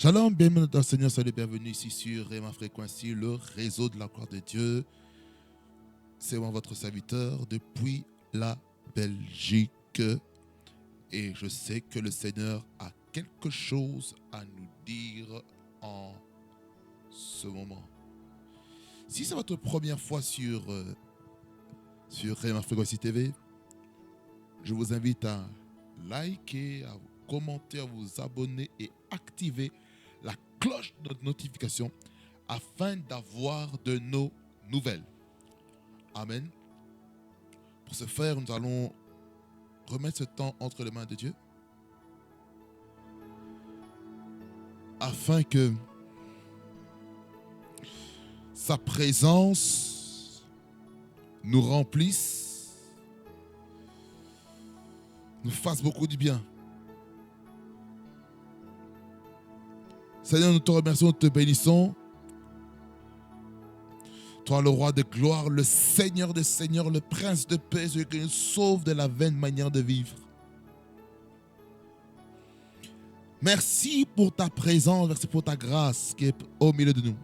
Shalom, bienvenue dans le Seigneur, salut, bienvenue ici sur Réma Fréquency, le réseau de la gloire de Dieu. C'est moi votre serviteur depuis la Belgique et je sais que le Seigneur a quelque chose à nous dire en ce moment. Si c'est votre première fois sur Réma Fréquency TV, je vous invite à liker, à commenter, à vous abonner et activer la cloche de notification afin d'avoir de nos nouvelles. Amen. Pour ce faire, nous allons remettre ce temps entre les mains de Dieu afin que sa présence nous remplisse, nous fasse beaucoup du bien. Seigneur, nous te remercions, nous te bénissons. Toi, le roi de gloire, le Seigneur des seigneurs, le prince de paix, celui qui nous sauve de la vaine manière de vivre. Merci pour ta présence, merci pour ta grâce qui est au milieu de nous.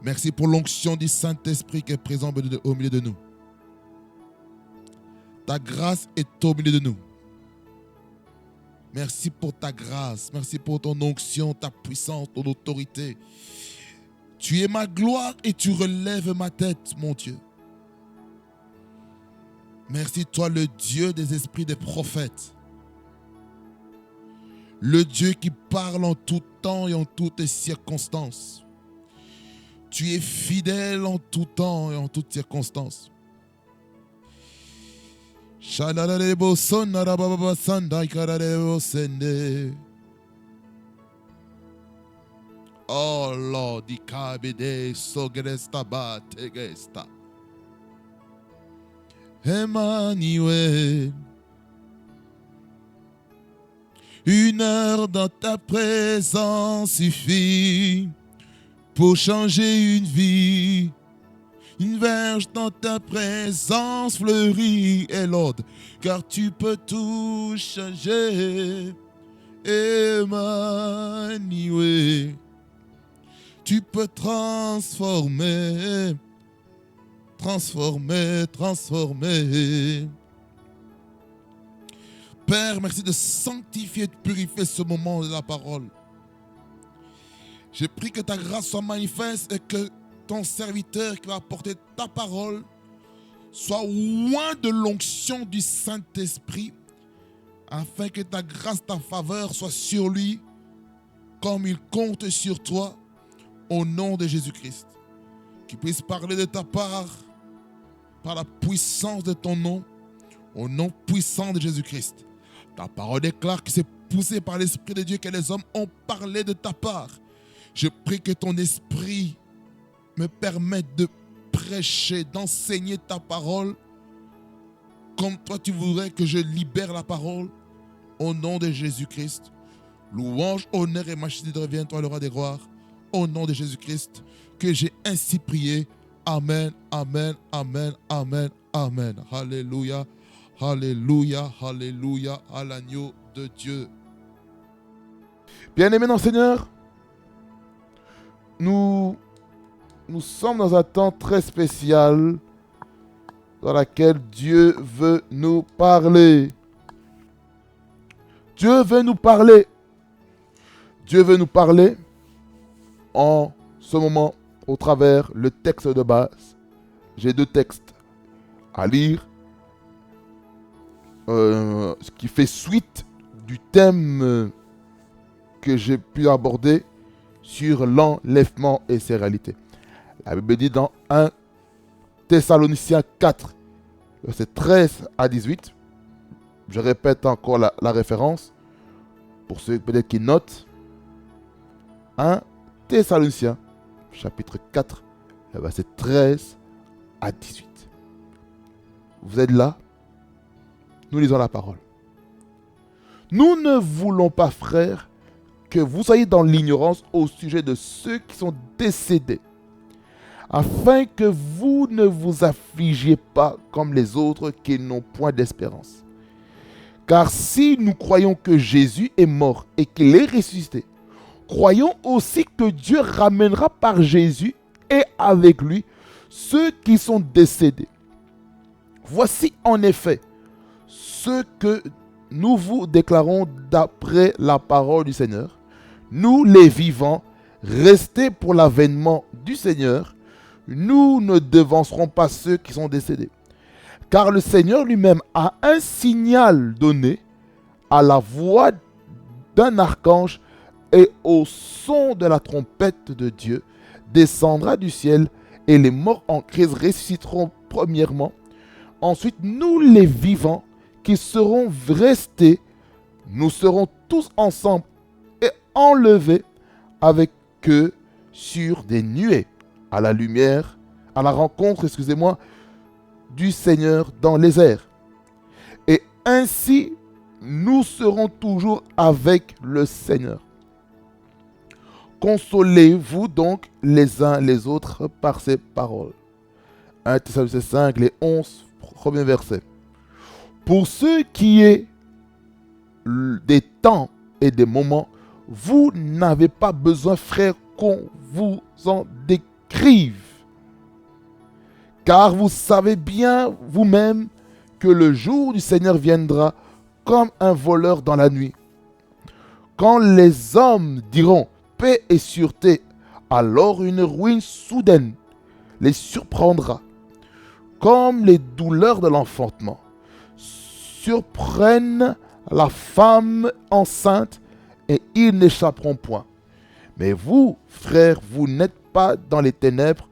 Merci pour l'onction du Saint-Esprit qui est présent au milieu de nous. Ta grâce est au milieu de nous. Merci pour ta grâce, merci pour ton onction, ta puissance, ton autorité. Tu es ma gloire et tu relèves ma tête, mon Dieu. Merci, toi, le Dieu des esprits des prophètes. Le Dieu qui parle en tout temps et en toutes circonstances. Tu es fidèle en tout temps et en toutes circonstances. Oh Lord, ikabede sogeresta ba tegesta. Emmanuel, une heure dans ta présence suffit pour changer une vie. Une verge dans ta présence fleurit, et Lord, car tu peux tout changer. Emmanuel, tu peux transformer. Père, merci de sanctifier et de purifier ce moment de la parole. J'ai pris que ta grâce soit manifeste et que ton serviteur qui va apporter ta parole soit loin de l'onction du Saint-Esprit, afin que ta grâce, ta faveur soit sur lui, comme il compte sur toi, au nom de Jésus-Christ. Qu'il puisse parler de ta part, par la puissance de ton nom, au nom puissant de Jésus-Christ. Ta parole déclare que c'est poussé par l'Esprit de Dieu que les hommes ont parlé de ta part. Je prie que ton esprit me permette de prêcher, d'enseigner ta parole comme toi tu voudrais que je libère la parole au nom de Jésus-Christ. Louange, honneur et majesté reviennent toi le roi des gloires au nom de Jésus-Christ que j'ai ainsi prié. Amen, amen, amen, amen, amen. Alléluia, alléluia, alléluia à l'agneau de Dieu. Bien-aimés dans le Seigneur, nous sommes dans un temps très spécial dans lequel Dieu veut nous parler. Dieu veut nous parler. Dieu veut nous parler en ce moment au travers le texte de base. J'ai deux textes à lire, ce qui fait suite du thème que j'ai pu aborder sur l'enlèvement et ses réalités. La Bible dit dans 1 Thessaloniciens 4, verset 13 à 18, je répète encore la référence, pour ceux peut-être qui notent, 1 Thessaloniciens, chapitre 4, verset 13 à 18. Vous êtes là? Nous lisons la parole. Nous ne voulons pas, frères, que vous soyez dans l'ignorance au sujet de ceux qui sont décédés, afin que vous ne vous affligiez pas comme les autres qui n'ont point d'espérance. Car si nous croyons que Jésus est mort et qu'il est ressuscité, croyons aussi que Dieu ramènera par Jésus et avec lui ceux qui sont décédés. Voici en effet ce que nous vous déclarons d'après la parole du Seigneur. Nous les vivants, restés pour l'avènement du Seigneur, nous ne devancerons pas ceux qui sont décédés. Car le Seigneur lui-même a un signal donné à la voix d'un archange et au son de la trompette de Dieu, descendra du ciel et les morts en Christ ressusciteront premièrement. Ensuite, nous les vivants qui serons restés, nous serons tous ensemble et enlevés avec eux sur des nuées à la lumière, à la rencontre, du Seigneur dans les airs. Et ainsi, nous serons toujours avec le Seigneur. Consolez-vous donc les uns les autres par ces paroles. 1 Thessaloniciens 5, les 11 premiers versets. Pour ce qui est des temps et des moments, vous n'avez pas besoin, frères, qu'on vous en décrive. Car vous savez bien vous-même que le jour du Seigneur viendra comme un voleur dans la nuit. Quand les hommes diront paix et sûreté, alors une ruine soudaine les surprendra, comme les douleurs de l'enfantement surprennent la femme enceinte, et ils n'échapperont point. Mais vous, frères, vous n'êtes pas dans les ténèbres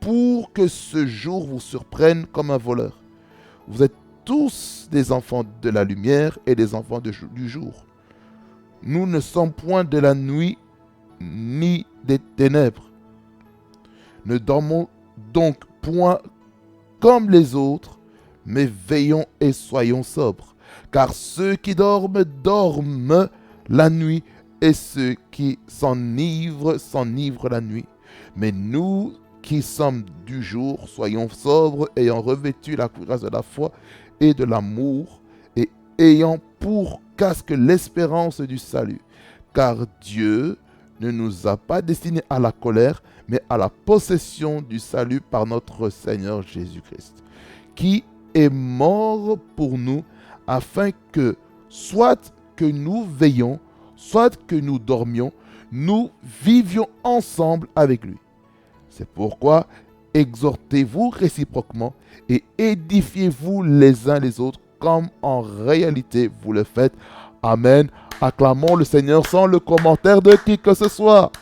pour que ce jour vous surprenne comme un voleur. Vous êtes tous des enfants de la lumière et des enfants du jour. Nous ne sommes point de la nuit ni des ténèbres. Ne dormons donc point comme les autres, mais veillons et soyons sobres. Car ceux qui dorment, dorment la nuit, et ceux qui s'enivrent, s'enivrent la nuit. Mais nous qui sommes du jour, soyons sobres, ayant revêtu la cuirasse de la foi et de l'amour, et ayant pour casque l'espérance du salut. Car Dieu ne nous a pas destinés à la colère, mais à la possession du salut par notre Seigneur Jésus-Christ, qui est mort pour nous, afin que, soit que nous veillions, soit que nous dormions, nous vivions ensemble avec lui. C'est pourquoi exhortez-vous réciproquement et édifiez-vous les uns les autres, comme en réalité vous le faites. Amen. Acclamons le Seigneur sans le commentaire de qui que ce soit.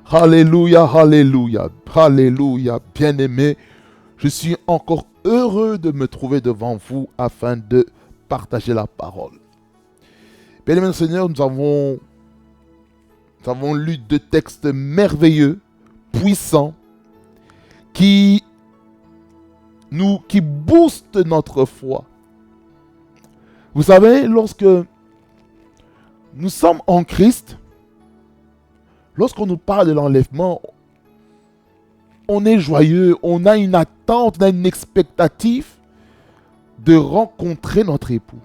Alléluia, alléluia, alléluia, bien-aimé. Je suis encore heureux de me trouver devant vous afin de partager la parole. Bien-aimé Seigneur, nous avons lu deux textes merveilleux, puissants, qui boostent notre foi. Vous savez, lorsque nous sommes en Christ, lorsqu'on nous parle de l'enlèvement, on est joyeux, on a une attente, on a une expectative de rencontrer notre époux.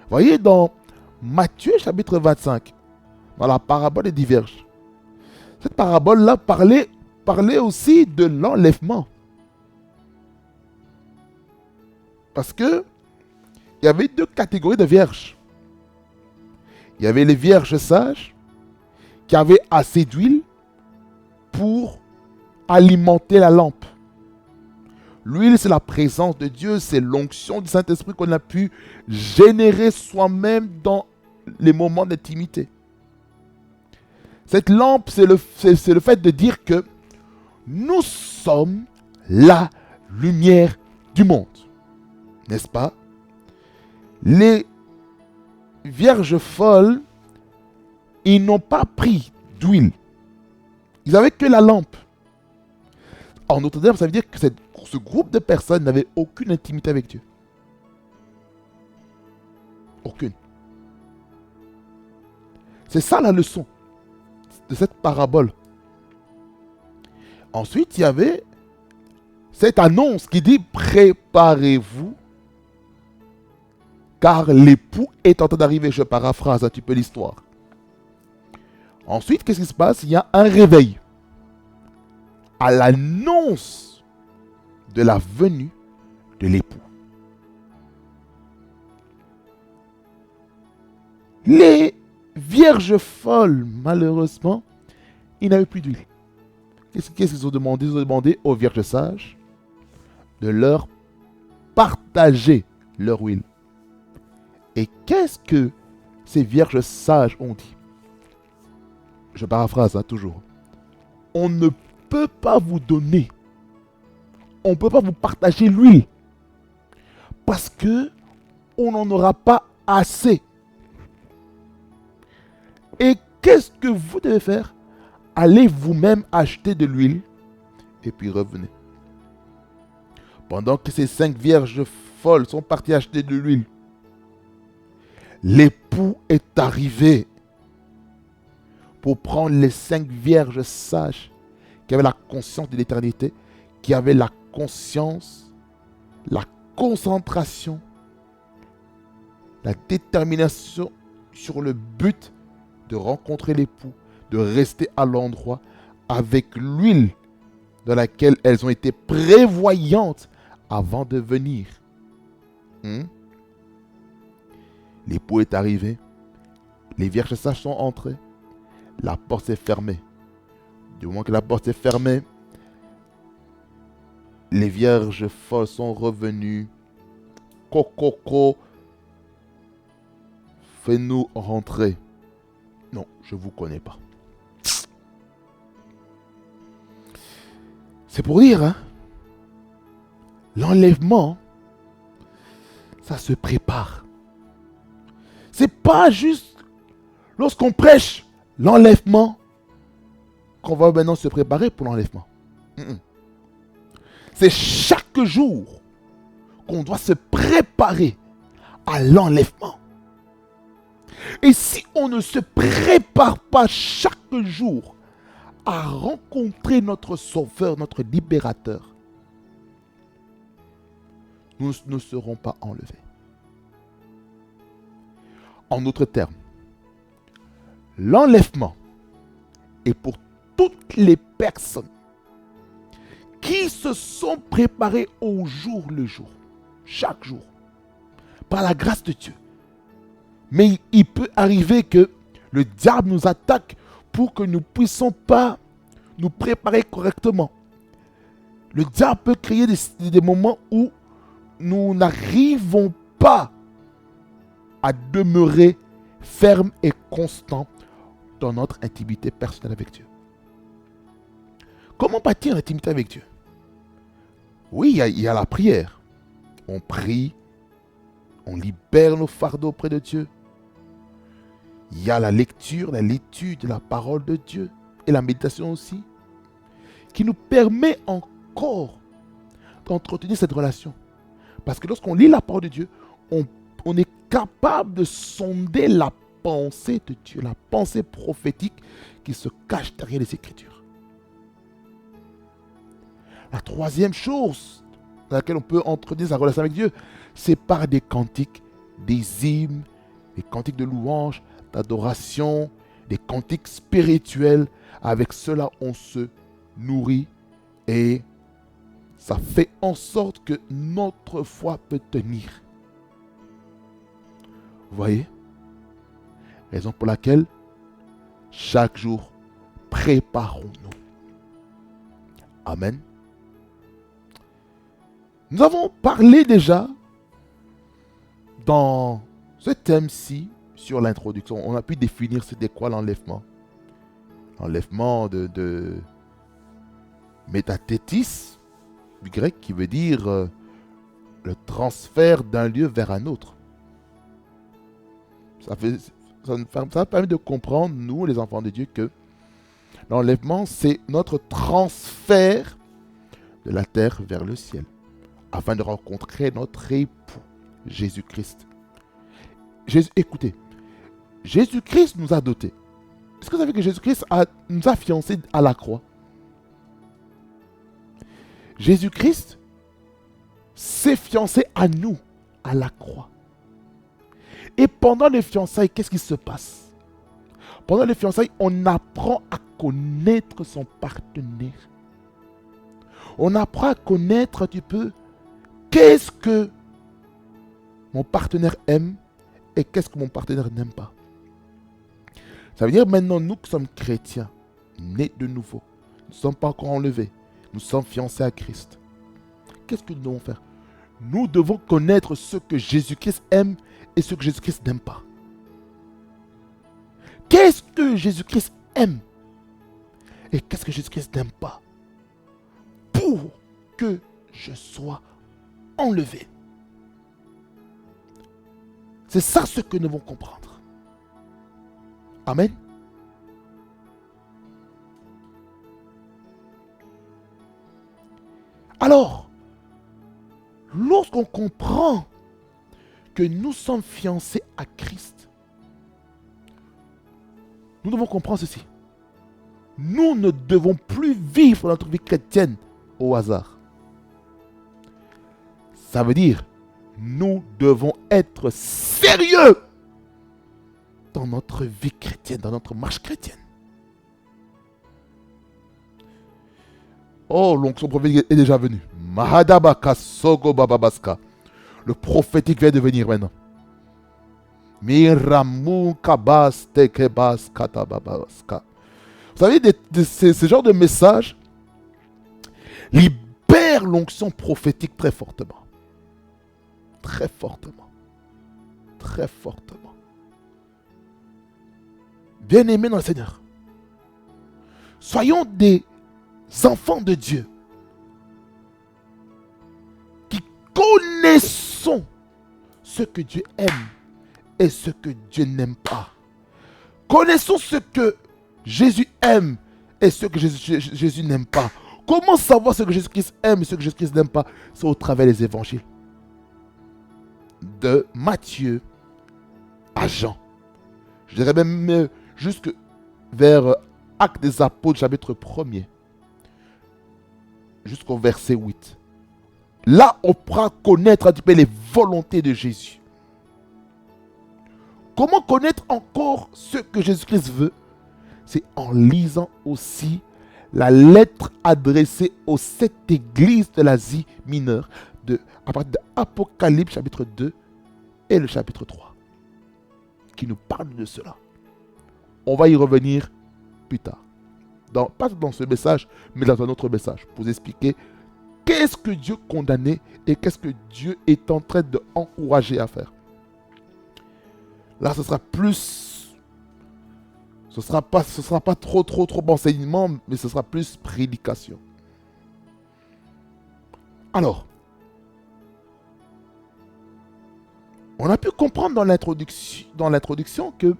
Vous voyez, dans Matthieu chapitre 25, dans la parabole des 10 vierges, cette parabole-là parlait aussi de l'enlèvement. Parce que il y avait deux catégories de vierges. Il y avait les vierges sages qui avaient assez d'huile pour alimenter la lampe. L'huile, c'est la présence de Dieu, c'est l'onction du Saint-Esprit qu'on a pu générer soi-même dans les moments d'intimité. Cette lampe, c'est le fait de dire que nous sommes la lumière du monde. N'est-ce pas? Les vierges folles, ils n'ont pas pris d'huile. Ils n'avaient que la lampe. En d'autres termes, ça veut dire que ce groupe de personnes n'avait aucune intimité avec Dieu. Aucune. C'est ça la leçon de cette parabole. Ensuite, il y avait cette annonce qui dit préparez-vous car l'époux est en train d'arriver. Je paraphrase un petit peu l'histoire. Ensuite, qu'est-ce qui se passe? Il y a un réveil à l'annonce de la venue de l'époux. Les vierges folles, malheureusement, ils n'avaient plus d'huile. Qu'est-ce qu'ils ont demandé? Ils ont demandé aux vierges sages de leur partager leur huile. Et qu'est-ce que ces vierges sages ont dit? Je paraphrase toujours. On ne peut pas vous donner, on ne peut pas vous partager l'huile parce que on n'en aura pas assez. Et qu'est-ce que vous devez faire? Allez vous-même acheter de l'huile et puis revenez. Pendant que ces 5 vierges folles sont parties acheter de l'huile, l'époux est arrivé pour prendre les 5 vierges sages qui avaient la conscience de l'éternité, qui avaient la conscience, la concentration, la détermination sur le but de rencontrer l'époux, de rester à l'endroit avec l'huile dans laquelle elles ont été prévoyantes avant de venir. L'époux est arrivé, les vierges sages sont entrées, la porte s'est fermée. Du moment que la porte s'est fermée, les vierges folles sont revenues. Coco, fais-nous rentrer. Non, je ne vous connais pas. C'est pour dire, hein, l'enlèvement, ça se prépare. C'est pas juste lorsqu'on prêche l'enlèvement qu'on va maintenant se préparer pour l'enlèvement. C'est chaque jour qu'on doit se préparer à l'enlèvement. Et si on ne se prépare pas chaque jour à rencontrer notre Sauveur, notre Libérateur, nous ne serons pas enlevés. En d'autres termes, l'enlèvement est pour toutes les personnes qui se sont préparées au jour le jour, chaque jour, par la grâce de Dieu. Mais il peut arriver que le diable nous attaque pour que nous ne puissions pas nous préparer correctement. Le diable peut créer des moments où nous n'arrivons pas à demeurer fermes et constants dans notre intimité personnelle avec Dieu. Comment bâtir l'intimité avec Dieu? Oui, il y a la prière. On prie, on libère nos fardeaux auprès de Dieu. Il y a la lecture, l'étude de la parole de Dieu et la méditation aussi, qui nous permet encore d'entretenir cette relation. Parce que lorsqu'on lit la parole de Dieu, on est capable de sonder la pensée de Dieu, la pensée prophétique qui se cache derrière les Écritures. La troisième chose dans laquelle on peut entretenir sa relation avec Dieu, c'est par des cantiques, des hymnes, des cantiques de louange, d'adoration, des cantiques spirituels. Avec cela, on se nourrit et ça fait en sorte que notre foi peut tenir. Vous voyez? Raison pour laquelle, chaque jour, préparons-nous. Amen. Nous avons parlé déjà dans ce thème-ci sur l'introduction. On a pu définir c'était quoi l'enlèvement. L'enlèvement de métathétis, du grec, qui veut dire le transfert d'un lieu vers un autre. Ça permet de comprendre, nous, les enfants de Dieu, que l'enlèvement, c'est notre transfert de la terre vers le ciel, afin de rencontrer notre époux, Jésus-Christ. Écoutez, Jésus-Christ nous a dotés. Est-ce que vous savez que Jésus-Christ nous a fiancés à la croix? Jésus-Christ s'est fiancé à nous, à la croix. Et pendant les fiançailles, qu'est-ce qui se passe? Pendant les fiançailles, on apprend à connaître son partenaire. On apprend à connaître un petit peu qu'est-ce que mon partenaire aime et qu'est-ce que mon partenaire n'aime pas. Ça veut dire maintenant, nous qui sommes chrétiens, nés de nouveau, nous ne sommes pas encore enlevés, nous sommes fiancés à Christ. Qu'est-ce que nous devons faire? Nous devons connaître ce que Jésus-Christ aime et ce que Jésus-Christ n'aime pas. Qu'est-ce que Jésus-Christ aime et qu'est-ce que Jésus-Christ n'aime pas, pour que je sois enlevé. C'est ça ce que nous devons comprendre. Amen. Alors, lorsqu'on comprend que nous sommes fiancés à Christ, nous devons comprendre ceci. Nous ne devons plus vivre notre vie chrétienne au hasard. Ça veut dire, nous devons être sérieux dans notre vie chrétienne, dans notre marche chrétienne. Oh, l'onction prophétique est déjà venu. Mahadabaka Sogo Bababaska. Le prophétique vient de venir maintenant. Miramu Kabas Tekebas Katababaska. Vous savez, ce genre de message libère l'onction prophétique très fortement. Très fortement. Très fortement. Bien-aimés dans le Seigneur, soyons des enfants de Dieu qui connaissons ce que Dieu aime et ce que Dieu n'aime pas. Connaissons ce que Jésus aime et ce que Jésus n'aime pas. Comment savoir ce que Jésus-Christ aime et ce que Jésus-Christ n'aime pas? C'est au travers des évangiles. De Matthieu à Jean. Je dirais même jusque vers Actes des Apôtres, chapitre 1er. Jusqu'au verset 8. Là, on pourra connaître un petit peu les volontés de Jésus. Comment connaître encore ce que Jésus-Christ veut? C'est en lisant aussi la lettre adressée aux 7 églises de l'Asie mineure, à partir de Apocalypse chapitre 2 et le chapitre 3, qui nous parle de cela. On va y revenir plus tard. Pas dans ce message, mais dans un autre message, pour vous expliquer qu'est-ce que Dieu condamnait et qu'est-ce que Dieu est en train d'encourager à faire. Là, ce sera plus... Ce sera pas trop enseignement, mais ce sera plus prédication. Alors, on a pu comprendre dans l'introduction que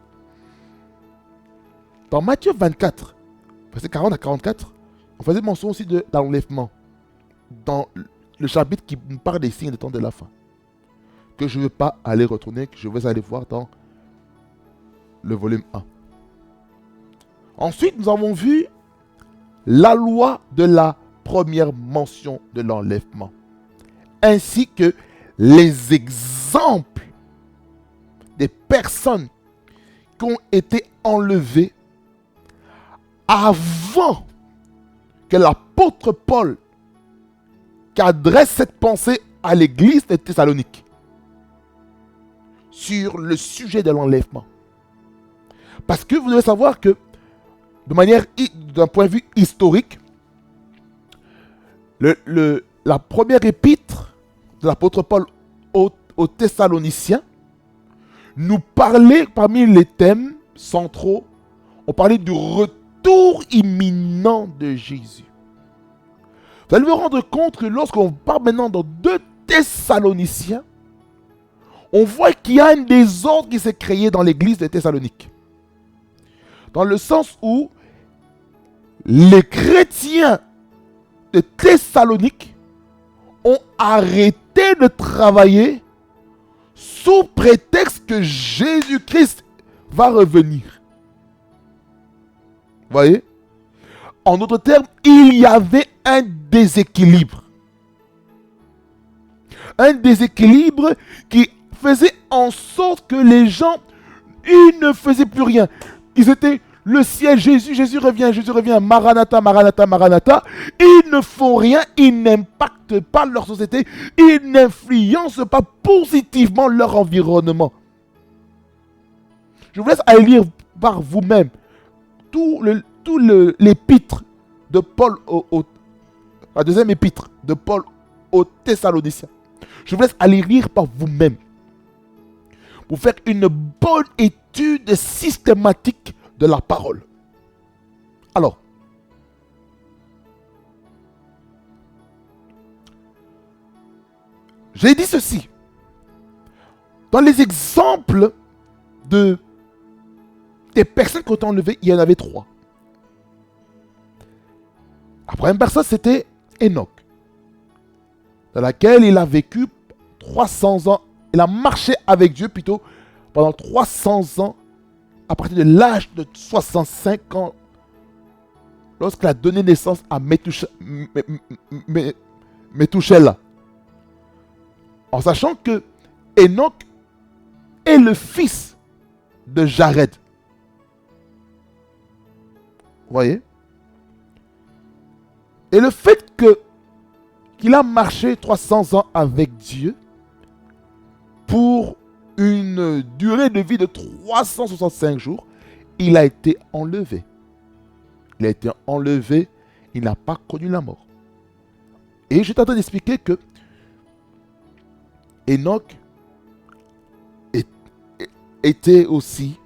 dans Matthieu 24, verset 40 à 44, on faisait mention aussi de l'enlèvement dans le chapitre qui nous parle des signes des temps de la fin, que je ne veux pas aller retourner, que je vais aller voir dans le volume 1. Ensuite, nous avons vu la loi de la première mention de l'enlèvement, ainsi que les exemples des personnes qui ont été enlevées avant que l'apôtre Paul qui adresse cette pensée à l'église de Thessalonique sur le sujet de l'enlèvement. Parce que vous devez savoir que d'un point de vue historique, la première épître de l'apôtre Paul aux Thessaloniciens nous parlait, parmi les thèmes centraux, on parlait du retour imminent de Jésus. Vous allez vous rendre compte que lorsqu'on parle maintenant dans 2 Thessaloniciens, on voit qu'il y a un désordre qui s'est créé dans l'église de Thessalonique. Dans le sens où les chrétiens de Thessalonique ont arrêté de travailler sous prétexte que Jésus-Christ va revenir. Vous voyez? En d'autres termes, il y avait un déséquilibre. Un déséquilibre qui faisait en sorte que les gens, ils ne faisaient plus rien. Ils étaient le ciel, Jésus revient, Maranatha, Maranatha, Maranatha. Ils ne font rien, ils n'impactent pas leur société, ils n'influencent pas positivement leur environnement. Je vous laisse aller lire par vous-même tout l'épître de Paul, la deuxième épître de Paul aux Thessaloniciens. Je vous laisse aller lire par vous-même pour faire une bonne étude systématique de la parole. Alors, j'ai dit ceci. Dans les exemples des personnes qui ont été enlevées, il y en avait 3. La première personne, c'était Enoch, dans laquelle il a vécu 300 ans. Il a marché avec Dieu plutôt pendant 300 ans, à partir de l'âge de 65 ans, lorsqu'il a donné naissance à Métouchela. En sachant que Enoch est le fils de Jared. Vous voyez? Et le fait qu'il a marché 300 ans avec Dieu pour une durée de vie de 365 jours, il a été enlevé. Il a été enlevé, il n'a pas connu la mort. Et je suis en train d'expliquer que Enoch était aussi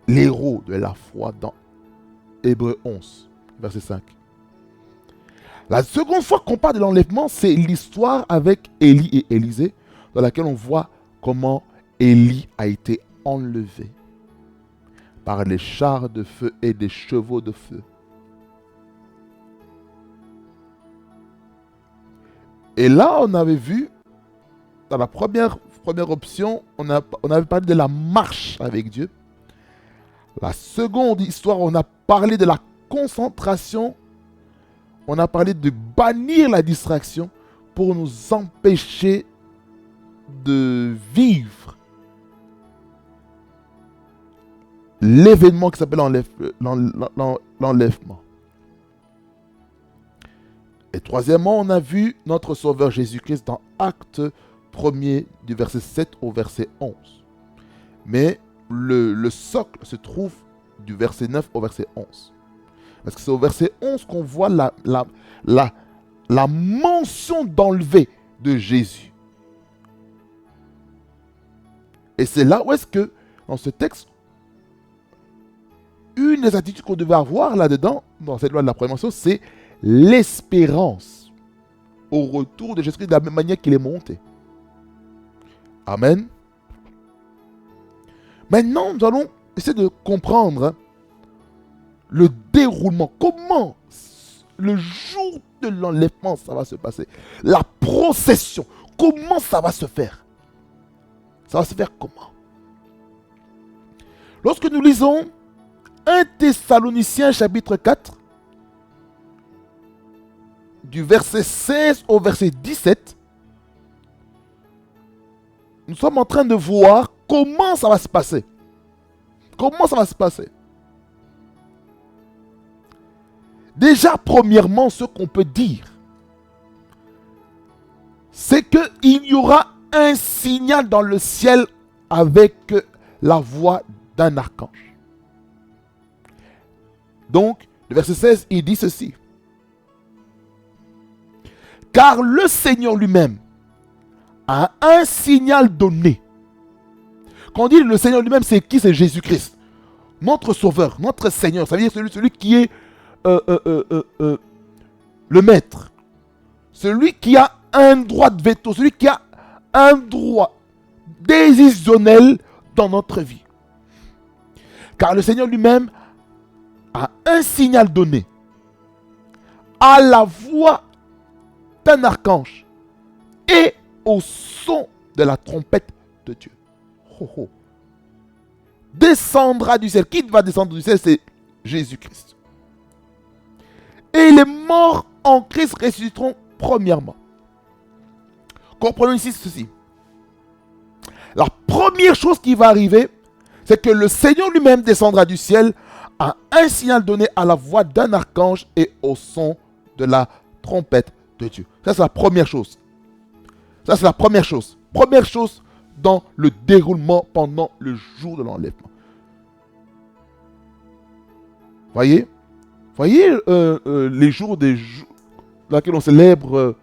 l'héros de la foi dans Hébreux 11, verset 5. La seconde fois qu'on parle de l'enlèvement, c'est l'histoire avec Élie et Élisée, dans laquelle on voit comment Élie a été enlevé par les chars de feu et des chevaux de feu. Et là, on avait vu, dans la première option, on avait parlé de la marche avec Dieu. La seconde histoire, on a parlé de la concentration. On a parlé de bannir la distraction pour nous empêcher de vivre l'événement qui s'appelle l'enlèvement. Et troisièmement, on a vu notre Sauveur Jésus-Christ dans Acte 1er du verset 7 au verset 11. Mais le socle se trouve du verset 9 au verset 11. Parce que c'est au verset 11 qu'on voit la mention d'enlever de Jésus. Et c'est là où est-ce que, dans ce texte, une des attitudes qu'on devait avoir là-dedans, dans cette loi de la prévention, c'est l'espérance au retour de Jésus-Christ de la même manière qu'il est monté. Amen. Maintenant, nous allons essayer de comprendre le déroulement. Comment le jour de l'enlèvement ça va se passer. La procession. Comment ça va se faire. Ça va se faire comment? Lorsque nous lisons 1 Thessaloniciens chapitre 4, du verset 16 au verset 17, nous sommes en train de voir comment ça va se passer. Comment ça va se passer? Déjà, premièrement, ce qu'on peut dire, c'est qu'il y aura un signal dans le ciel avec la voix d'un archange. Donc, le verset 16, il dit ceci. Car le Seigneur lui-même a un signal donné. Quand on dit le Seigneur lui-même, c'est qui? C'est Jésus-Christ. Notre Sauveur, notre Seigneur. Ça veut dire celui qui est le maître. Celui qui a un droit de veto. Celui qui a un droit décisionnel dans notre vie. Car le Seigneur lui-même a un signal donné à la voix d'un archange et au son de la trompette de Dieu. Oh, oh. Descendra du ciel. Qui va descendre du ciel? C'est Jésus-Christ. Et les morts en Christ ressusciteront premièrement. comprenons ici ceci. La première chose qui va arriver, c'est que le Seigneur lui-même descendra du ciel à un signal donné à la voix d'un archange et au son de la trompette de Dieu. Ça, c'est la première chose. Ça, c'est la première chose. Première chose dans le déroulement pendant le jour de l'enlèvement. Voyez les jours dans lesquels on célèbre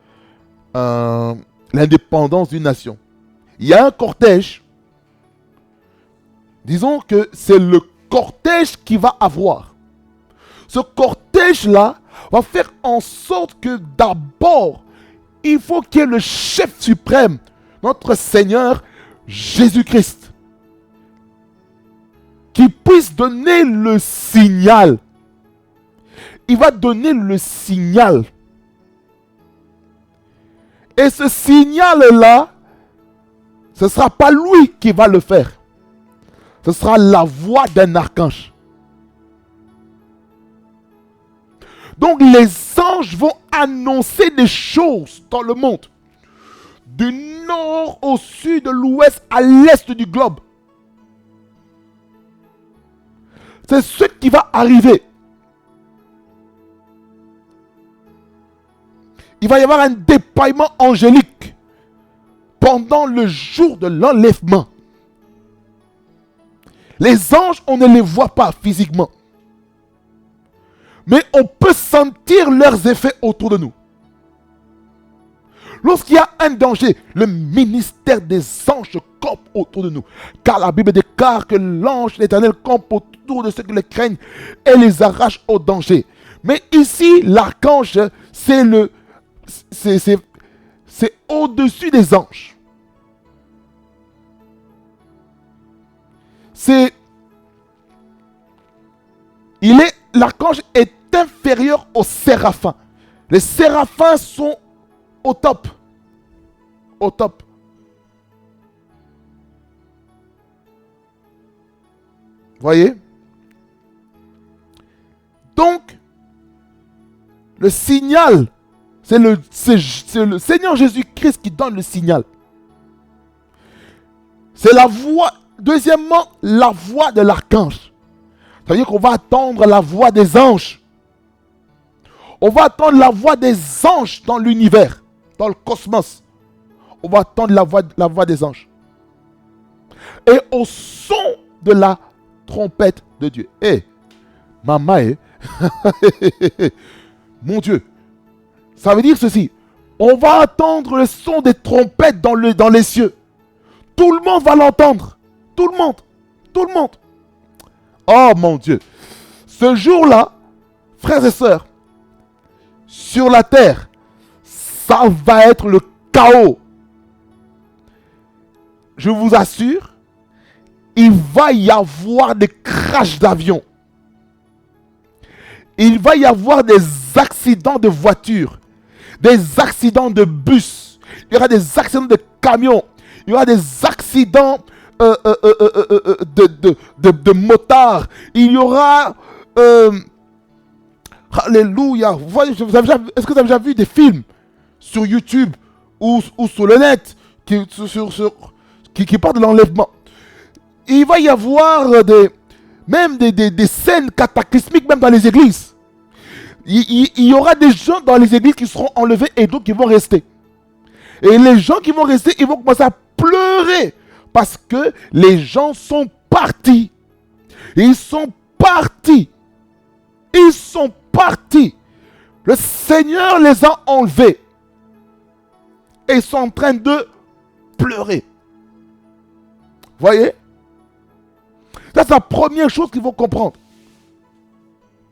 l'indépendance d'une nation. Il y a un cortège. Disons que c'est le cortège qui va avoir. Ce cortège-là va faire en sorte que d'abord, il faut qu'il y ait le chef suprême, notre Seigneur Jésus-Christ, qui puisse donner le signal. Il va donner le signal. Et ce signal-là, ce ne sera pas lui qui va le faire. Ce sera la voix d'un archange. Donc les anges vont annoncer des choses dans le monde. Du nord au sud, de l'ouest à l'est du globe. C'est ce qui va arriver. Il va y avoir un déploiement angélique pendant le jour de l'enlèvement. Les anges, on ne les voit pas physiquement. Mais on peut sentir leurs effets autour de nous. Lorsqu'il y a un danger, le ministère des anges campe autour de nous. Car la Bible déclare que l'ange de l'Éternel campe autour de ceux qui le craignent et les arrache au danger. Mais ici, l'archange, c'est au-dessus des anges. L'archange est inférieur aux séraphins. Les séraphins sont au top. Au top. Voyez? Donc, le signal, c'est le Seigneur Jésus-Christ qui donne le signal. C'est la voix. Deuxièmement, la voix de l'archange. Ça veut dire qu'on va attendre la voix des anges. On va attendre la voix des anges dans l'univers, dans le cosmos. On va attendre la voix des anges. Et au son de la trompette de Dieu. Maman, mon Dieu. Ça veut dire ceci. On va attendre le son des trompettes dans les cieux. Tout le monde va l'entendre. Tout le monde. Tout le monde. Oh mon Dieu. Ce jour-là, frères et sœurs, sur la terre, ça va être le chaos. Je vous assure, il va y avoir des crashs d'avions. Il va y avoir des accidents de voitures, des accidents de bus, il y aura des accidents de camions, il y aura des accidents de motards, il y aura... Alléluia. Est-ce que vous avez déjà vu des films sur YouTube ou sur le net qui parlent de l'enlèvement? Il va y avoir des scènes cataclysmiques même dans les églises. Il y aura des gens dans les églises qui seront enlevés et d'autres qui vont rester. Et les gens qui vont rester, ils vont commencer à pleurer parce que les gens sont partis. Ils sont partis. Ils sont partis. Le Seigneur les a enlevés. Et ils sont en train de pleurer. Voyez? Ça, c'est la première chose qu'il faut comprendre.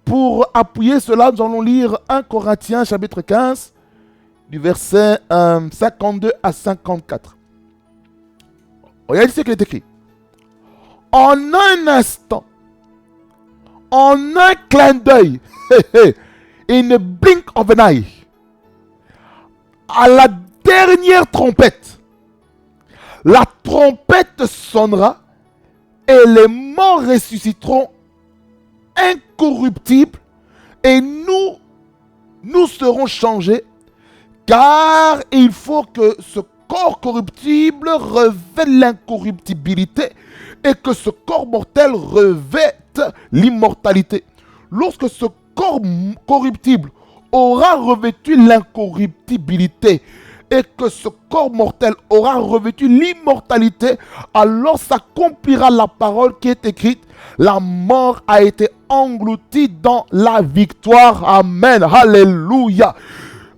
Pour appuyer cela, nous allons lire 1 Corinthiens chapitre 15, du verset 52 à 54. Regardez ce qu'il est écrit. En un instant, en un clin d'œil, in a blink of an eye, à la dernière trompette, la trompette sonnera et les morts ressusciteront incorruptibles et nous serons changés, car il faut que ce corps corruptible revêt l'incorruptibilité et que ce corps mortel revête l'immortalité. Lorsque ce corps corruptible aura revêtu l'incorruptibilité et que ce corps mortel aura revêtu l'immortalité, alors s'accomplira la parole qui est écrite: la mort a été engloutie dans la victoire. Amen. Alléluia.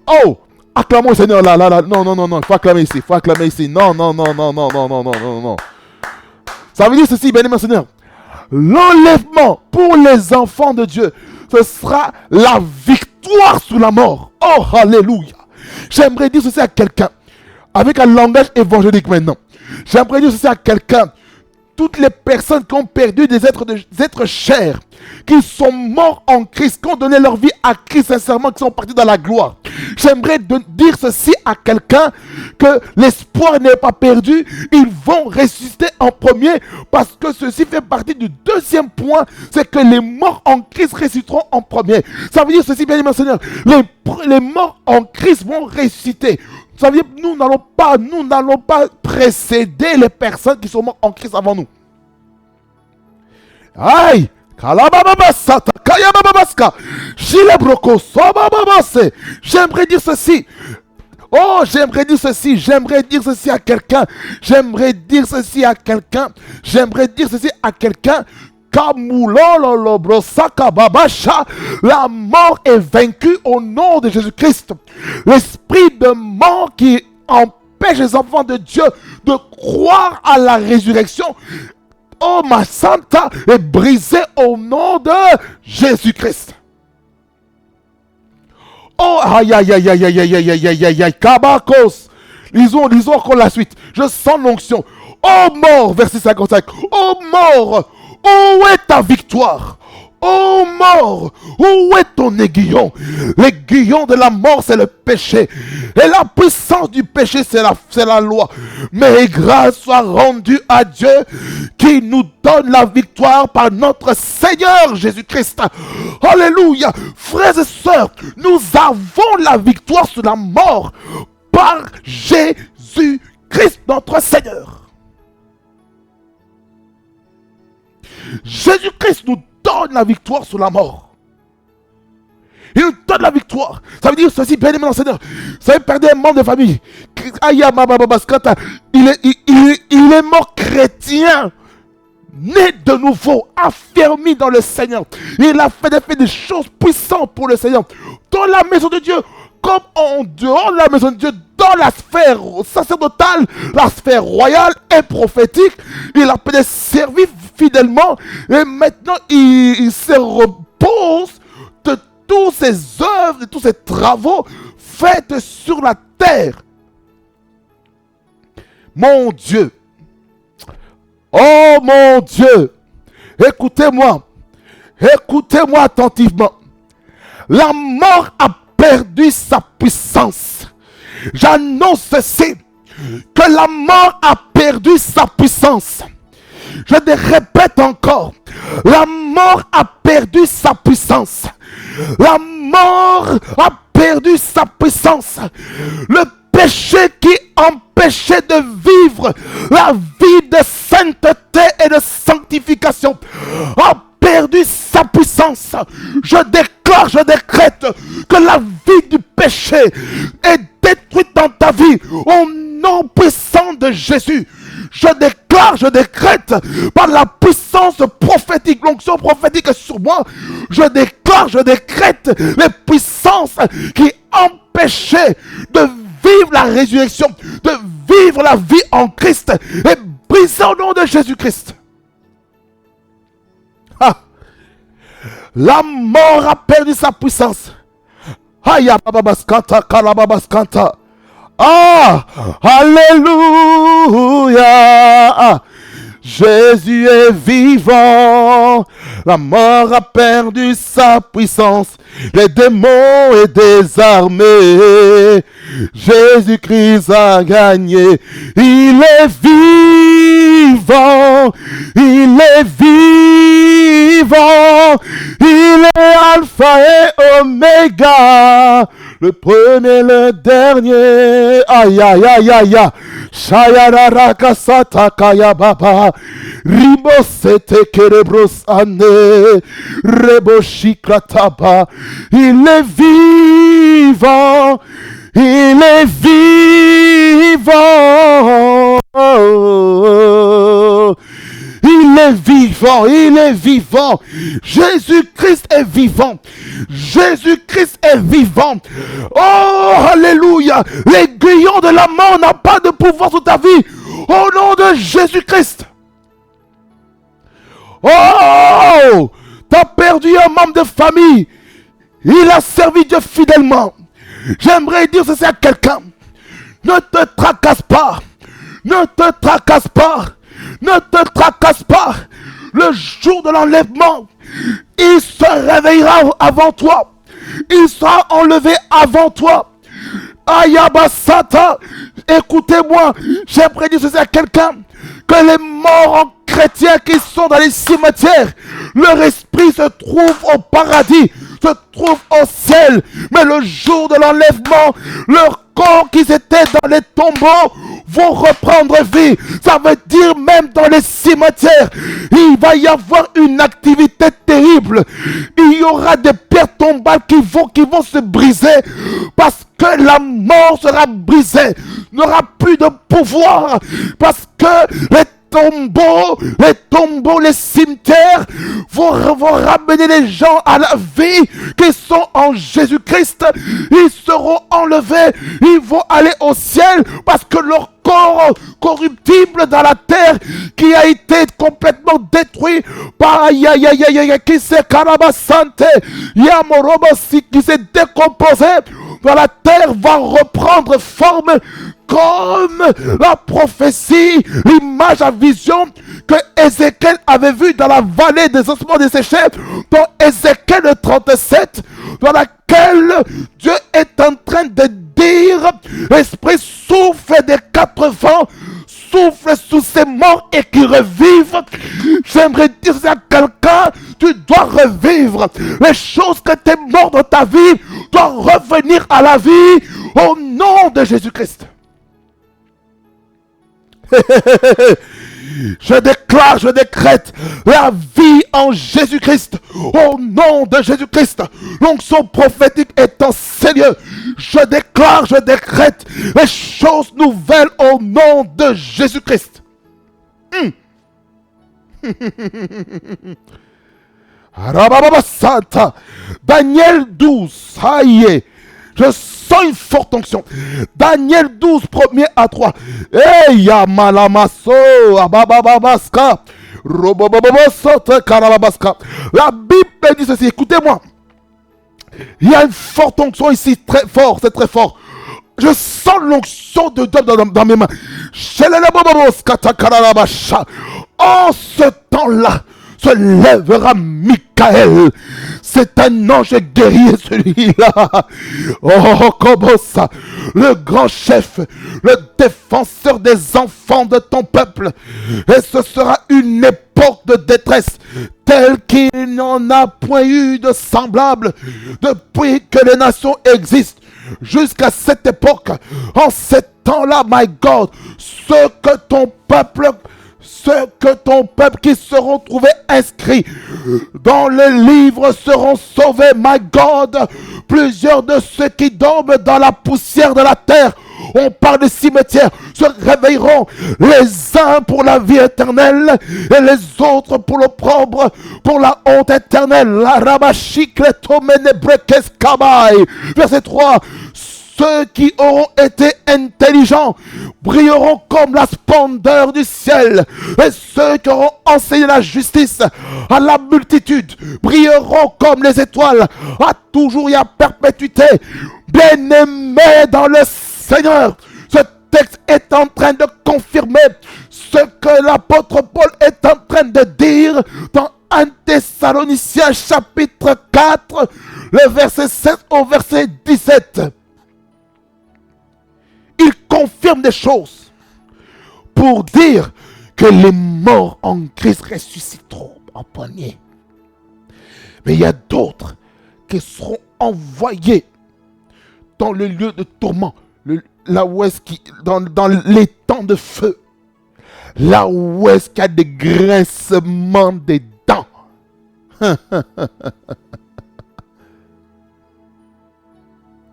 Oh, acclamons le Seigneur là. Non, il faut acclamer ici, non. Ça veut dire ceci, bien-aimé Seigneur. L'enlèvement pour les enfants de Dieu, ce sera la victoire sur la mort. Oh, alléluia. J'aimerais dire ceci à quelqu'un, avec un langage évangélique maintenant. J'aimerais dire ceci à quelqu'un. Toutes les personnes qui ont perdu des êtres chers, qui sont morts en Christ, qui ont donné leur vie à Christ sincèrement, qui sont partis dans la gloire. J'aimerais dire ceci à quelqu'un, que l'espoir n'est pas perdu. Ils vont ressusciter en premier, parce que ceci fait partie du deuxième point, c'est que les morts en Christ ressusciteront en premier. Ça veut dire ceci, bien aimé Seigneur, les morts en Christ vont ressusciter. Ça veut dire que nous n'allons pas précéder les personnes qui sont mortes en Christ avant nous. Aïe! J'aimerais dire ceci. Oh, j'aimerais dire ceci à quelqu'un. La mort est vaincue au nom de Jésus-Christ. L'esprit de mort qui empêche les enfants de Dieu de croire à la résurrection, oh ma santa, est brisé au nom de Jésus-Christ. Oh, aïe, kabakos. Lisons encore la suite. Je sens l'onction. Oh mort, verset 55. Oh mort, où est ta victoire? Oh mort, où est ton aiguillon? L'aiguillon de la mort, c'est le péché. Et la puissance du péché, c'est la loi. Mais grâce soit rendue à Dieu qui nous donne la victoire par notre Seigneur Jésus-Christ. Alléluia. Frères et sœurs, nous avons la victoire sur la mort par Jésus-Christ notre Seigneur. Jésus-Christ nous donne la victoire sur la mort. Il nous donne la victoire. Ça veut dire ceci, bien aimé dans le Seigneur. Vous savez, perdre un membre de famille. Il est mort chrétien, né de nouveau, affermi dans le Seigneur. Il a fait des choses puissantes pour le Seigneur. Dans la maison de Dieu, comme en dehors de la maison de Dieu, dans la sphère sacerdotale, la sphère royale et prophétique, il a peut-être servi fidèlement et maintenant il se repose de toutes ses œuvres, de tous ses travaux faits sur la terre. Mon Dieu, oh mon Dieu, écoutez-moi attentivement. La mort a perdu sa puissance. J'annonce ceci, que la mort a perdu sa puissance. Je te répète encore, la mort a perdu sa puissance. La mort a perdu sa puissance. Le péché qui empêchait de vivre la vie de sainteté et de sanctification a perdu sa puissance. Je décrète que la vie du péché est détruite dans ta vie au nom puissant de Jésus. Je décrète par la puissance prophétique, l'onction prophétique est sur moi. Je décrète les puissances qui empêchaient de vivre la résurrection, de vivre la vie en Christ, et briser au nom de Jésus-Christ. Ah. La mort a perdu sa puissance. Aya babaskanta kalababaskanta. Ah, alléluia. Jésus est vivant. La mort a perdu sa puissance, les démons est désarmé. Jésus-Christ a gagné, il est vivant, il est vivant, il est alpha et oméga, le premier, le dernier. Aïe, aïe, aïe, aïe, aïe. Shayararaka satakaya baba. Ribo sete kerebros ane. Rebo shikrataba. Il est vivant. Il est vivant. Il est vivant, il est vivant. Jésus-Christ est vivant. Jésus-Christ est vivant. Oh, alléluia. L'aiguillon de la mort n'a pas de pouvoir sur ta vie. Au nom de Jésus-Christ. Oh, t'as perdu un membre de famille. Il a servi Dieu fidèlement. J'aimerais dire ceci à quelqu'un. Ne te tracasse pas. Ne te tracasse pas. Ne te tracasse pas. Le jour de l'enlèvement, il se réveillera avant toi. Il sera enlevé avant toi. Ayabasata, écoutez-moi, j'aimerais dire ceci à quelqu'un, que les morts en chrétiens qui sont dans les cimetières, leur esprit se trouve au paradis, se trouve au ciel, mais le jour de l'enlèvement, leur corps qui étaient dans les tombeaux vont reprendre vie. Ça veut dire même dans les cimetières, il va y avoir une activité terrible. Il y aura des pierres tombales qui vont se briser parce que la mort sera brisée, n'aura plus de pouvoir parce que les tombeaux, les cimetières vont ramener les gens à la vie qui sont en Jésus-Christ. Ils seront enlevés, ils vont aller au ciel parce que leur corps corruptible dans la terre qui a été complètement détruit par qui s'est carabasante, qui s'est décomposé dans la terre va reprendre forme comme la prophétie, l'image, la vision que Ézéchiel avait vue dans la vallée des ossements desséchés, dans Ézéchiel 37, dans laquelle Dieu est en train de dire, l'Esprit souffle des quatre vents, souffle sous ces morts et qui revivent. J'aimerais dire à quelqu'un, tu dois revivre. Les choses que tu es mort dans ta vie doivent revenir à la vie au nom de Jésus-Christ. Je déclare, je décrète la vie en Jésus-Christ. Au nom de Jésus-Christ. L'onction prophétique est en ces lieux. Je déclare, je décrète les choses nouvelles au nom de Jésus-Christ. Daniel 12, ça y est. Je sens une forte onction. Daniel 12, 1er à 3. Hey, Yamalamaso, Abababaska, Robobobobosote, Karababaska. La Bible dit ceci, écoutez-moi. Il y a une forte onction ici, très fort, c'est très fort. Je sens l'onction de Dieu dans mes mains. En ce temps-là, se lèvera Michael. C'est un ange guerrier celui-là. Oh, comment ça? Le grand chef, le défenseur des enfants de ton peuple. Et ce sera une époque de détresse telle qu'il n'y en a point eu de semblable depuis que les nations existent. Jusqu'à cette époque, en ces temps-là, my God, ceux que ton peuple qui seront trouvés inscrits dans le livre seront sauvés, my God. Plusieurs de ceux qui dorment dans la poussière de la terre, on parle de cimetière, se réveilleront, les uns pour la vie éternelle et les autres pour l'opprobre, pour la honte éternelle. Verset 3. Ceux qui auront été intelligents brilleront comme la splendeur du ciel. Et ceux qui auront enseigné la justice à la multitude brilleront comme les étoiles à toujours et à perpétuité. Bien-aimés dans le Seigneur, ce texte est en train de confirmer ce que l'apôtre Paul est en train de dire dans 1 Thessaloniciens chapitre 4, le verset 7 au verset 17. Il confirme des choses pour dire que les morts en Christ ressusciteront en premier. Mais il y a d'autres qui seront envoyés dans le lieu de tourment, là où est-ce dans les temps de feu, là où est-ce qu'il y a des grincements des dents.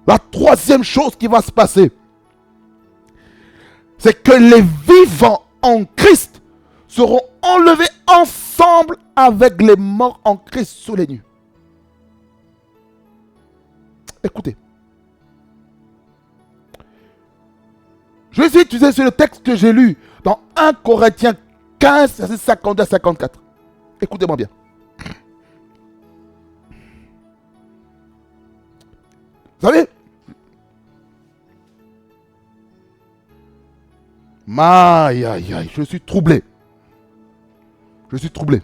La troisième chose qui va se passer, c'est que les vivants en Christ seront enlevés ensemble avec les morts en Christ sous les nues. Écoutez. Je vais utiliser sur le texte que j'ai lu dans 1 Corinthiens 15, verset 52 à 54. Écoutez-moi bien. Vous savez, aïe, aïe, aïe, je suis troublé. Je suis troublé.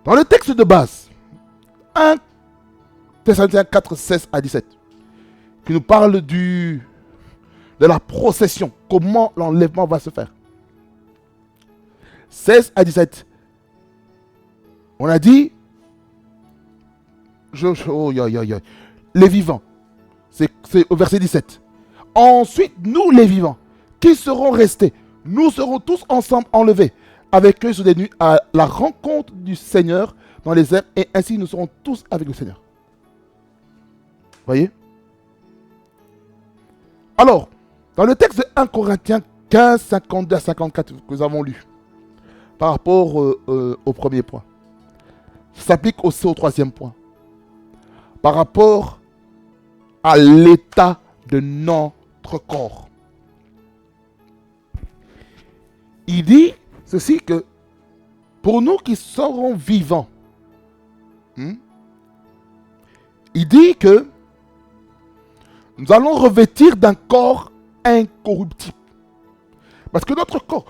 Dans le texte de base, 1 Thessaloniciens 4, 16 à 17, qui nous parle de la procession, comment l'enlèvement va se faire. 16 à 17. On a dit, les vivants, c'est au verset 17. Ensuite, nous les vivants, qui seront restés, nous serons tous ensemble enlevés, avec eux sur des nuées à la rencontre du Seigneur dans les airs, et ainsi nous serons tous avec le Seigneur. Voyez? Alors, dans le texte de 1 Corinthiens 15, 52 à 54 que nous avons lu, par rapport au premier point, ça s'applique aussi au troisième point, par rapport à l'état de notre corps. Il dit ceci que pour nous qui serons vivants, il dit que nous allons revêtir d'un corps incorruptible. Parce que notre corps,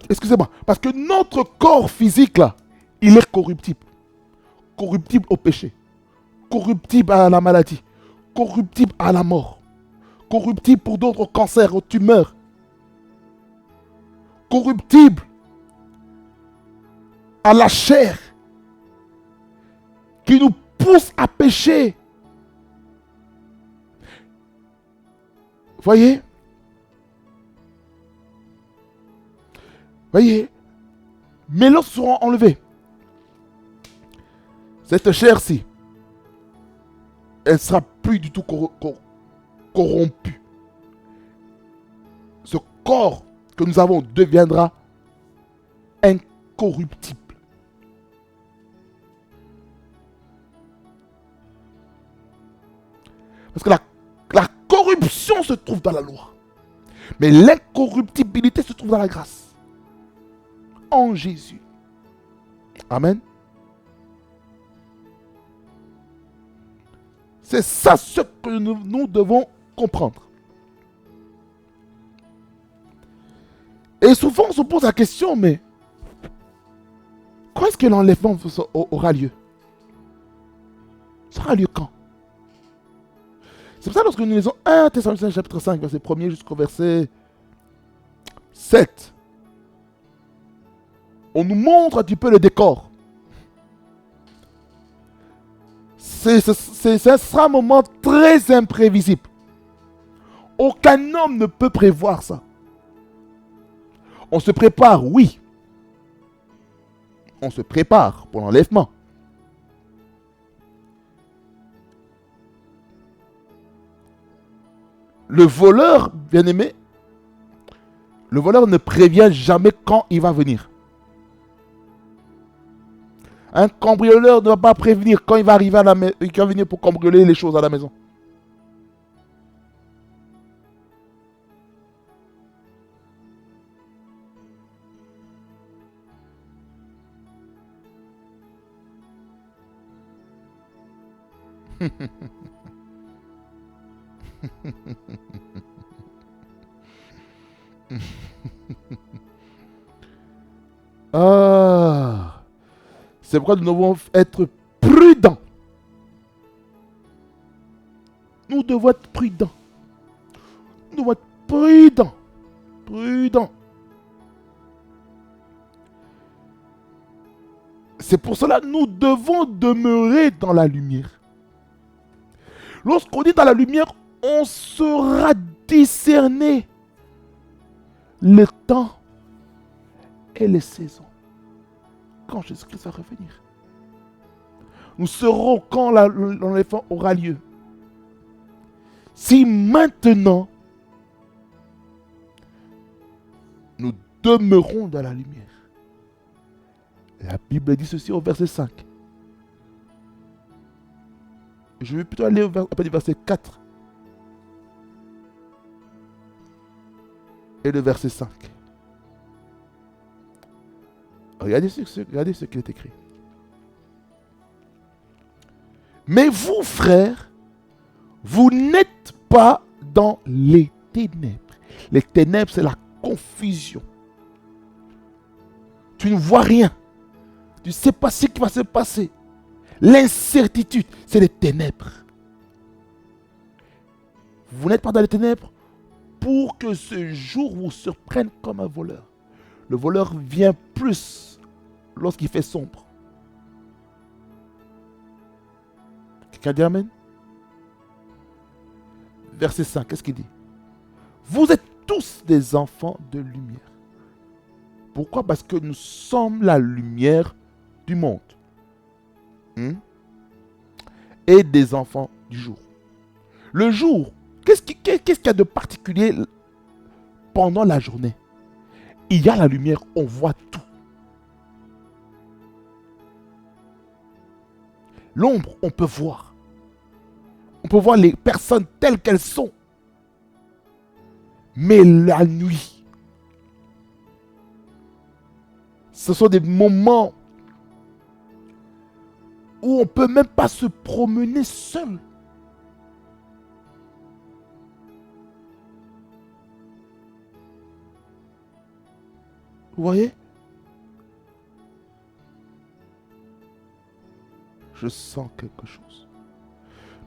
excusez-moi, parce que notre corps physique là, il est corruptible. Corruptible au péché, corruptible à la maladie, corruptible à la mort, corruptible pour d'autres cancers, aux tumeurs, corruptible à la chair qui nous pousse à pécher. Voyez? Voyez? Mais lorsqu'ils seront enlevés, cette chair-ci, elle ne sera plus du tout corrompue. Ce corps que nous avons deviendra incorruptible. Parce que la corruption se trouve dans la loi. Mais l'incorruptibilité se trouve dans la grâce. En Jésus. Amen. C'est ça ce que nous devons comprendre. Et souvent on se pose la question, mais quand est-ce que l'enlèvement aura lieu? Ça aura lieu quand? C'est pour ça que lorsque nous lisons 1 Thessaloniciens chapitre 5, verset 1er jusqu'au verset 7, on nous montre un petit peu le décor. Ce sera un moment très imprévisible. Aucun homme ne peut prévoir ça. On se prépare, oui. On se prépare pour l'enlèvement. Le voleur, bien-aimé, le voleur ne prévient jamais quand il va venir. Un cambrioleur ne va pas prévenir quand il va arriver à la maison, quand il va venir pour cambrioler les choses à la maison. Ah. C'est pourquoi nous devons être prudents. Nous devons être prudents. Nous devons être prudents. Prudents. C'est pour cela que nous devons demeurer dans la lumière. Lorsqu'on est dans la lumière, on saura discerner le temps et les saisons. Quand Jésus-Christ va revenir. Nous saurons quand l'enlèvement aura lieu. Si maintenant, nous demeurons dans la lumière. La Bible dit ceci au verset 5. Je vais plutôt aller au verset 4. Et le verset 5. Regardez ce qui est écrit. Mais vous, frères, vous n'êtes pas dans les ténèbres. Les ténèbres, c'est la confusion. Tu ne vois rien. Tu ne sais pas ce qui va se passer. L'incertitude, c'est les ténèbres. Vous n'êtes pas dans les ténèbres pour que ce jour vous surprenne comme un voleur. Le voleur vient plus lorsqu'il fait sombre. Quelqu'un dit amen? Verset 5, qu'est-ce qu'il dit? Vous êtes tous des enfants de lumière. Pourquoi? Parce que nous sommes la lumière du monde. Et des enfants du jour. Le jour, qu'est-ce qu'il y a de particulier pendant la journée? Il y a la lumière, on voit tout. L'ombre, on peut voir. On peut voir les personnes telles qu'elles sont. Mais la nuit, ce sont des moments où on ne peut même pas se promener seul. Vous voyez? Je sens quelque chose.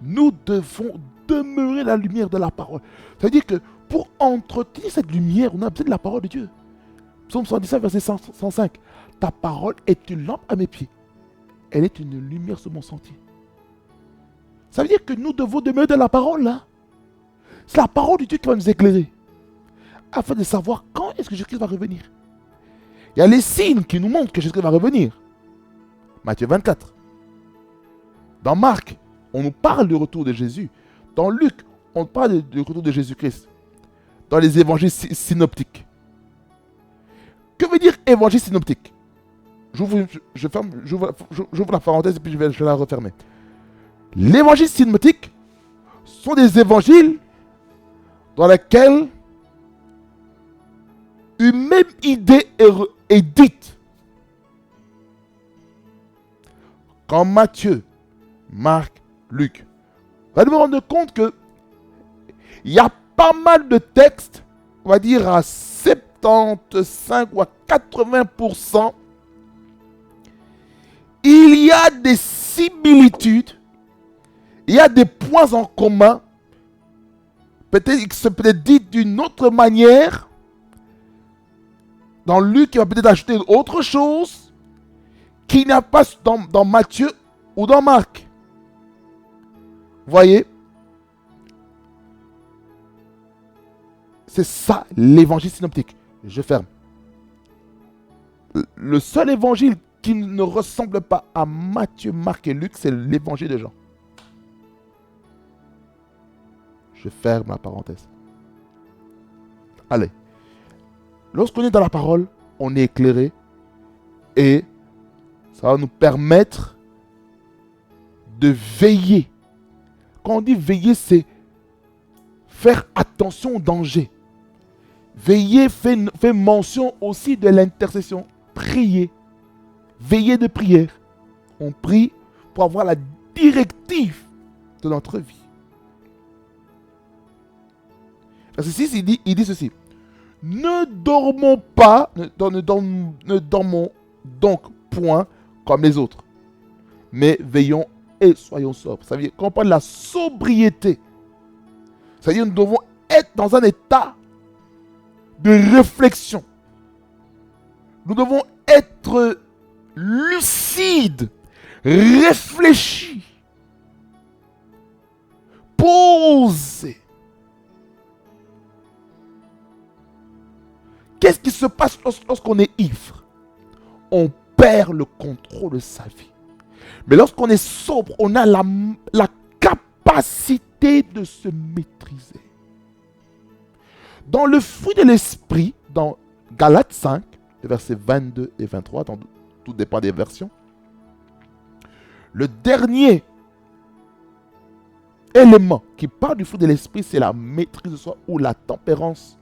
Nous devons demeurer la lumière de la parole. C'est-à-dire que pour entretenir cette lumière, on a besoin de la parole de Dieu. Psaume 117, verset 105. Ta parole est une lampe à mes pieds. Elle est une lumière sur mon sentier. Ça veut dire que nous devons demeurer dans la parole là. C'est la parole de Dieu qui va nous éclairer. Afin de savoir quand est-ce que Jésus-Christ va revenir. Il y a les signes qui nous montrent que Jésus-Christ va revenir. Matthieu 24. Dans Marc, on nous parle du retour de Jésus. Dans Luc, on parle du retour de Jésus-Christ. Dans les évangiles synoptiques. Que veut dire évangile synoptique? J'ouvre la parenthèse et puis je vais la refermer. L'évangile synoptique sont des évangiles dans lesquels une même idée est dite. Comme Matthieu, Marc, Luc. Vous allez vous rendre compte que il y a pas mal de textes, on va dire à 75 ou à 80%, il y a des similitudes, il y a des points en commun, peut-être que c'est peut-être dit d'une autre manière. Dans Luc, il va peut-être ajouter autre chose qu'il n'y a pas dans Matthieu ou dans Marc. Vous voyez? C'est ça l'évangile synoptique. Je ferme. Le seul évangile qui ne ressemble pas à Matthieu, Marc et Luc, c'est l'évangile de Jean. Je ferme la parenthèse. Allez. Lorsqu'on est dans la parole, on est éclairé et ça va nous permettre de veiller. Quand on dit veiller, c'est faire attention au danger. Veiller fait mention aussi de l'intercession. Prier. Veiller de prière. On prie pour avoir la directive de notre vie. Verset 6, il dit ceci. Ne dormons pas, ne dormons donc point comme les autres. Mais veillons et soyons sobres. Ça veut dire qu'on parle de la sobriété. C'est-à-dire que nous devons être dans un état de réflexion. Nous devons être lucides, réfléchis, posés. Qu'est-ce qui se passe lorsqu'on est ivre? On perd le contrôle de sa vie. Mais lorsqu'on est sobre, on a la capacité de se maîtriser. Dans le fruit de l'esprit, dans Galates 5, versets 22 et 23, tout dépend des versions, le dernier élément qui parle du fruit de l'esprit, c'est la maîtrise de soi ou la tempérance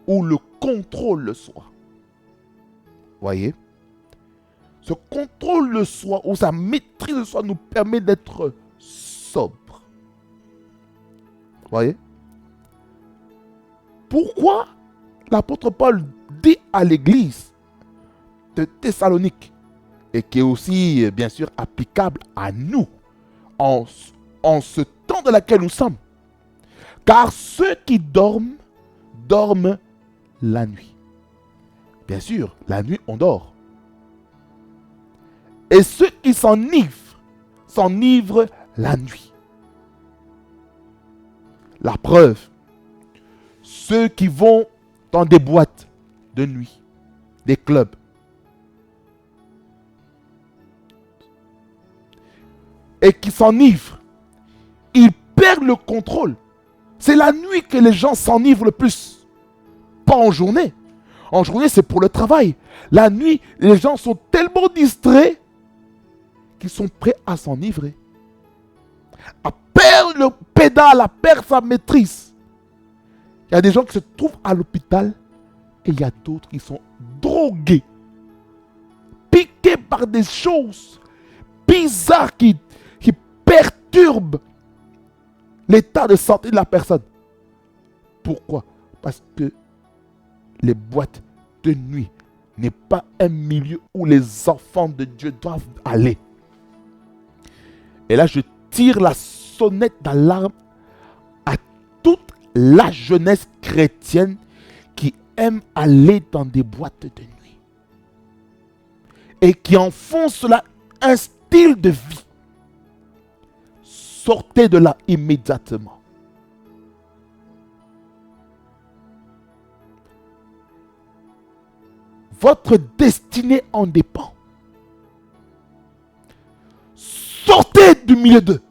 ou le contrôle de soi. Voyez? Ce contrôle de soi ou sa maîtrise de soi nous permet d'être sobre. Voyez? Pourquoi l'apôtre Paul dit à l'église de Thessalonique, et qui est aussi bien sûr applicable à nous en ce temps dans lequel nous sommes, car ceux qui dorment, dorment la nuit. Bien sûr, la nuit on dort. Et ceux qui s'enivrent la nuit. La preuve, ceux qui vont dans des boîtes de nuit, des clubs, et qui s'enivrent, ils perdent le contrôle. C'est la nuit que les gens s'enivrent le plus, pas en journée. En journée, c'est pour le travail. La nuit, les gens sont tellement distraits qu'ils sont prêts à s'enivrer, à perdre le pédale, à perdre sa maîtrise. Il y a des gens qui se trouvent à l'hôpital et il y a d'autres qui sont drogués, piqués par des choses bizarres qui perturbent l'état de santé de la personne. Pourquoi? Parce que les boîtes de nuit n'est pas un milieu où les enfants de Dieu doivent aller. Et là, je tire la sonnette d'alarme à toute la jeunesse chrétienne qui aime aller dans des boîtes de nuit et qui en font cela un style de vie. Sortez de là immédiatement. Votre destinée en dépend. Sortez du milieu d'eux.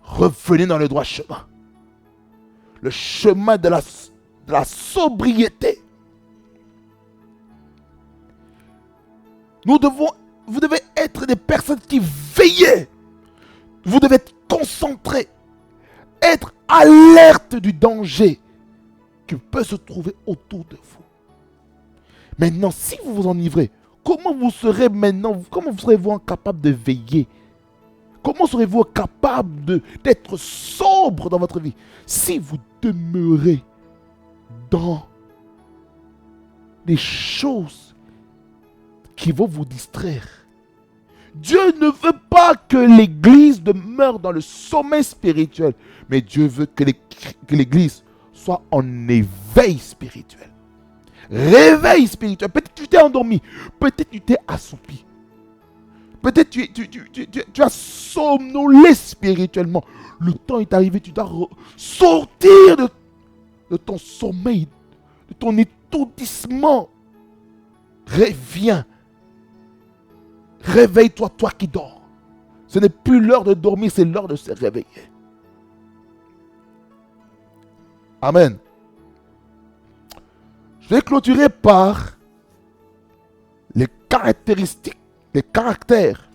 Revenez dans le droit chemin. Le chemin de la sobriété. Vous devez être des personnes qui veillent. Vous devez être concentrés. Être alerte du danger qui peut se trouver autour de vous. Maintenant, si vous vous enivrez, comment serez-vous capable de veiller? Comment serez-vous capable d'être sobre dans votre vie si vous demeurez dans des choses qui vont vous distraire? Dieu ne veut pas que l'Église demeure dans le sommeil spirituel, mais Dieu veut que l'Église soit en éveil spirituel. Réveil spirituel. Peut-être que tu t'es endormi, peut-être que tu t'es assoupi. Peut-être que tu as somnolé spirituellement. Le temps est arrivé, tu dois sortir de ton sommeil, de ton étourdissement. Reviens. Réveille-toi, toi qui dors. Ce n'est plus l'heure de dormir, c'est l'heure de se réveiller. Amen. Je vais clôturer par les caractéristiques, les caractères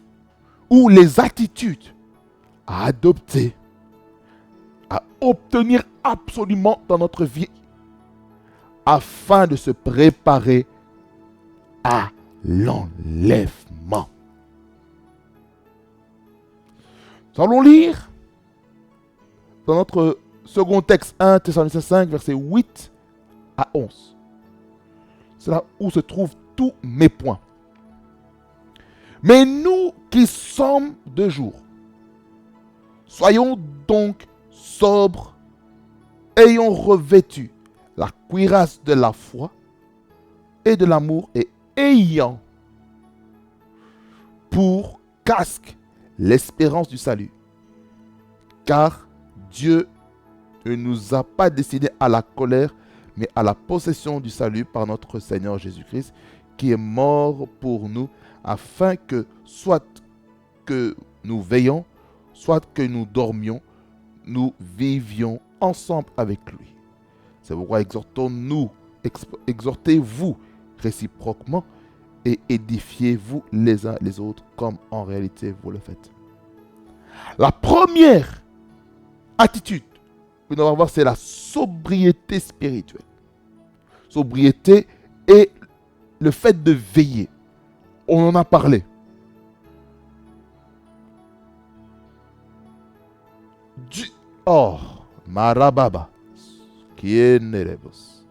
ou les attitudes à adopter, à obtenir absolument dans notre vie afin de se préparer à l'enlèvement. Nous allons lire dans notre second texte 1 Thessaloniciens 5 versets 8 à 11. C'est là où se trouve tous mes points. Mais nous qui sommes de jour, soyons donc sobres, ayons revêtu la cuirasse de la foi et de l'amour et ayant pour casque l'espérance du salut. Car Dieu ne nous a pas destinés à la colère, mais à la possession du salut par notre Seigneur Jésus-Christ, qui est mort pour nous, afin que, soit que nous veillions, soit que nous dormions, nous vivions ensemble avec lui. C'est pourquoi exhortez-vous réciproquement et édifiez-vous les uns les autres, comme en réalité vous le faites. La première attitude que nous devons avoir, c'est la sobriété spirituelle. Sobriété et le fait de veiller. On en a parlé. Oh, Marababa. Qui est Nerebos.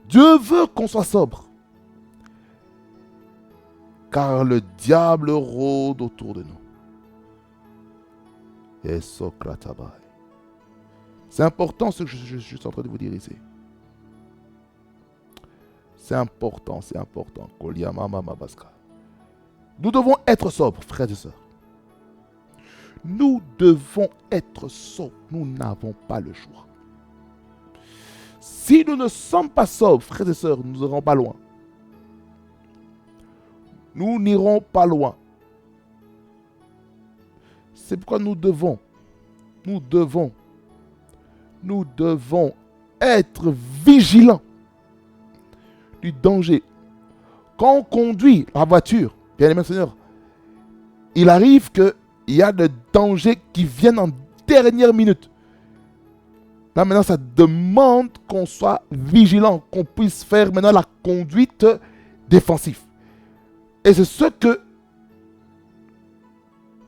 Dieu veut qu'on soit sobre. Car le diable rôde autour de nous. Et c'est important ce que je suis en train de vous dire ici. C'est important, c'est important. Nous devons être sobres, frères et sœurs. Nous devons être sobres. Nous n'avons pas le choix. Si nous ne sommes pas sobres, frères et sœurs, nous n'irons pas loin. Nous n'irons pas loin. C'est pourquoi nous devons être vigilants du danger. Quand on conduit la voiture, bien aimé Seigneur, il arrive qu'il y a des dangers qui viennent en dernière minute. Là maintenant, ça demande qu'on soit vigilant, qu'on puisse faire maintenant la conduite défensive. Et c'est ce que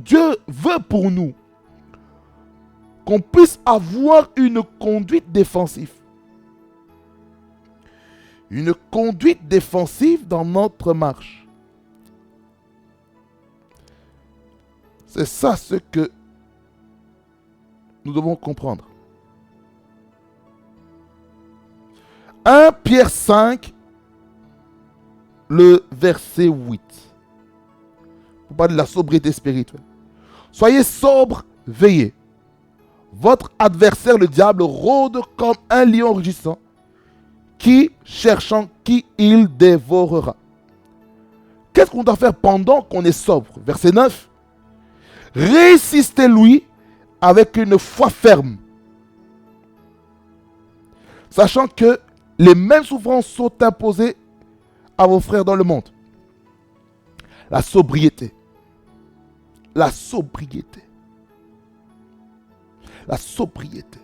Dieu veut pour nous. Qu'on puisse avoir une conduite défensive. Une conduite défensive dans notre marche. C'est ça ce que nous devons comprendre. 1 Pierre 5, le verset 8. Pour parler de la sobriété spirituelle. Soyez sobres, veillez. Votre adversaire, le diable, rôde comme un lion rugissant, qui, cherchant qui il dévorera. Qu'est-ce qu'on doit faire pendant qu'on est sobre? Verset 9. Résistez-lui avec une foi ferme, sachant que les mêmes souffrances sont imposées à vos frères dans le monde. La sobriété. La sobriété. La sobriété.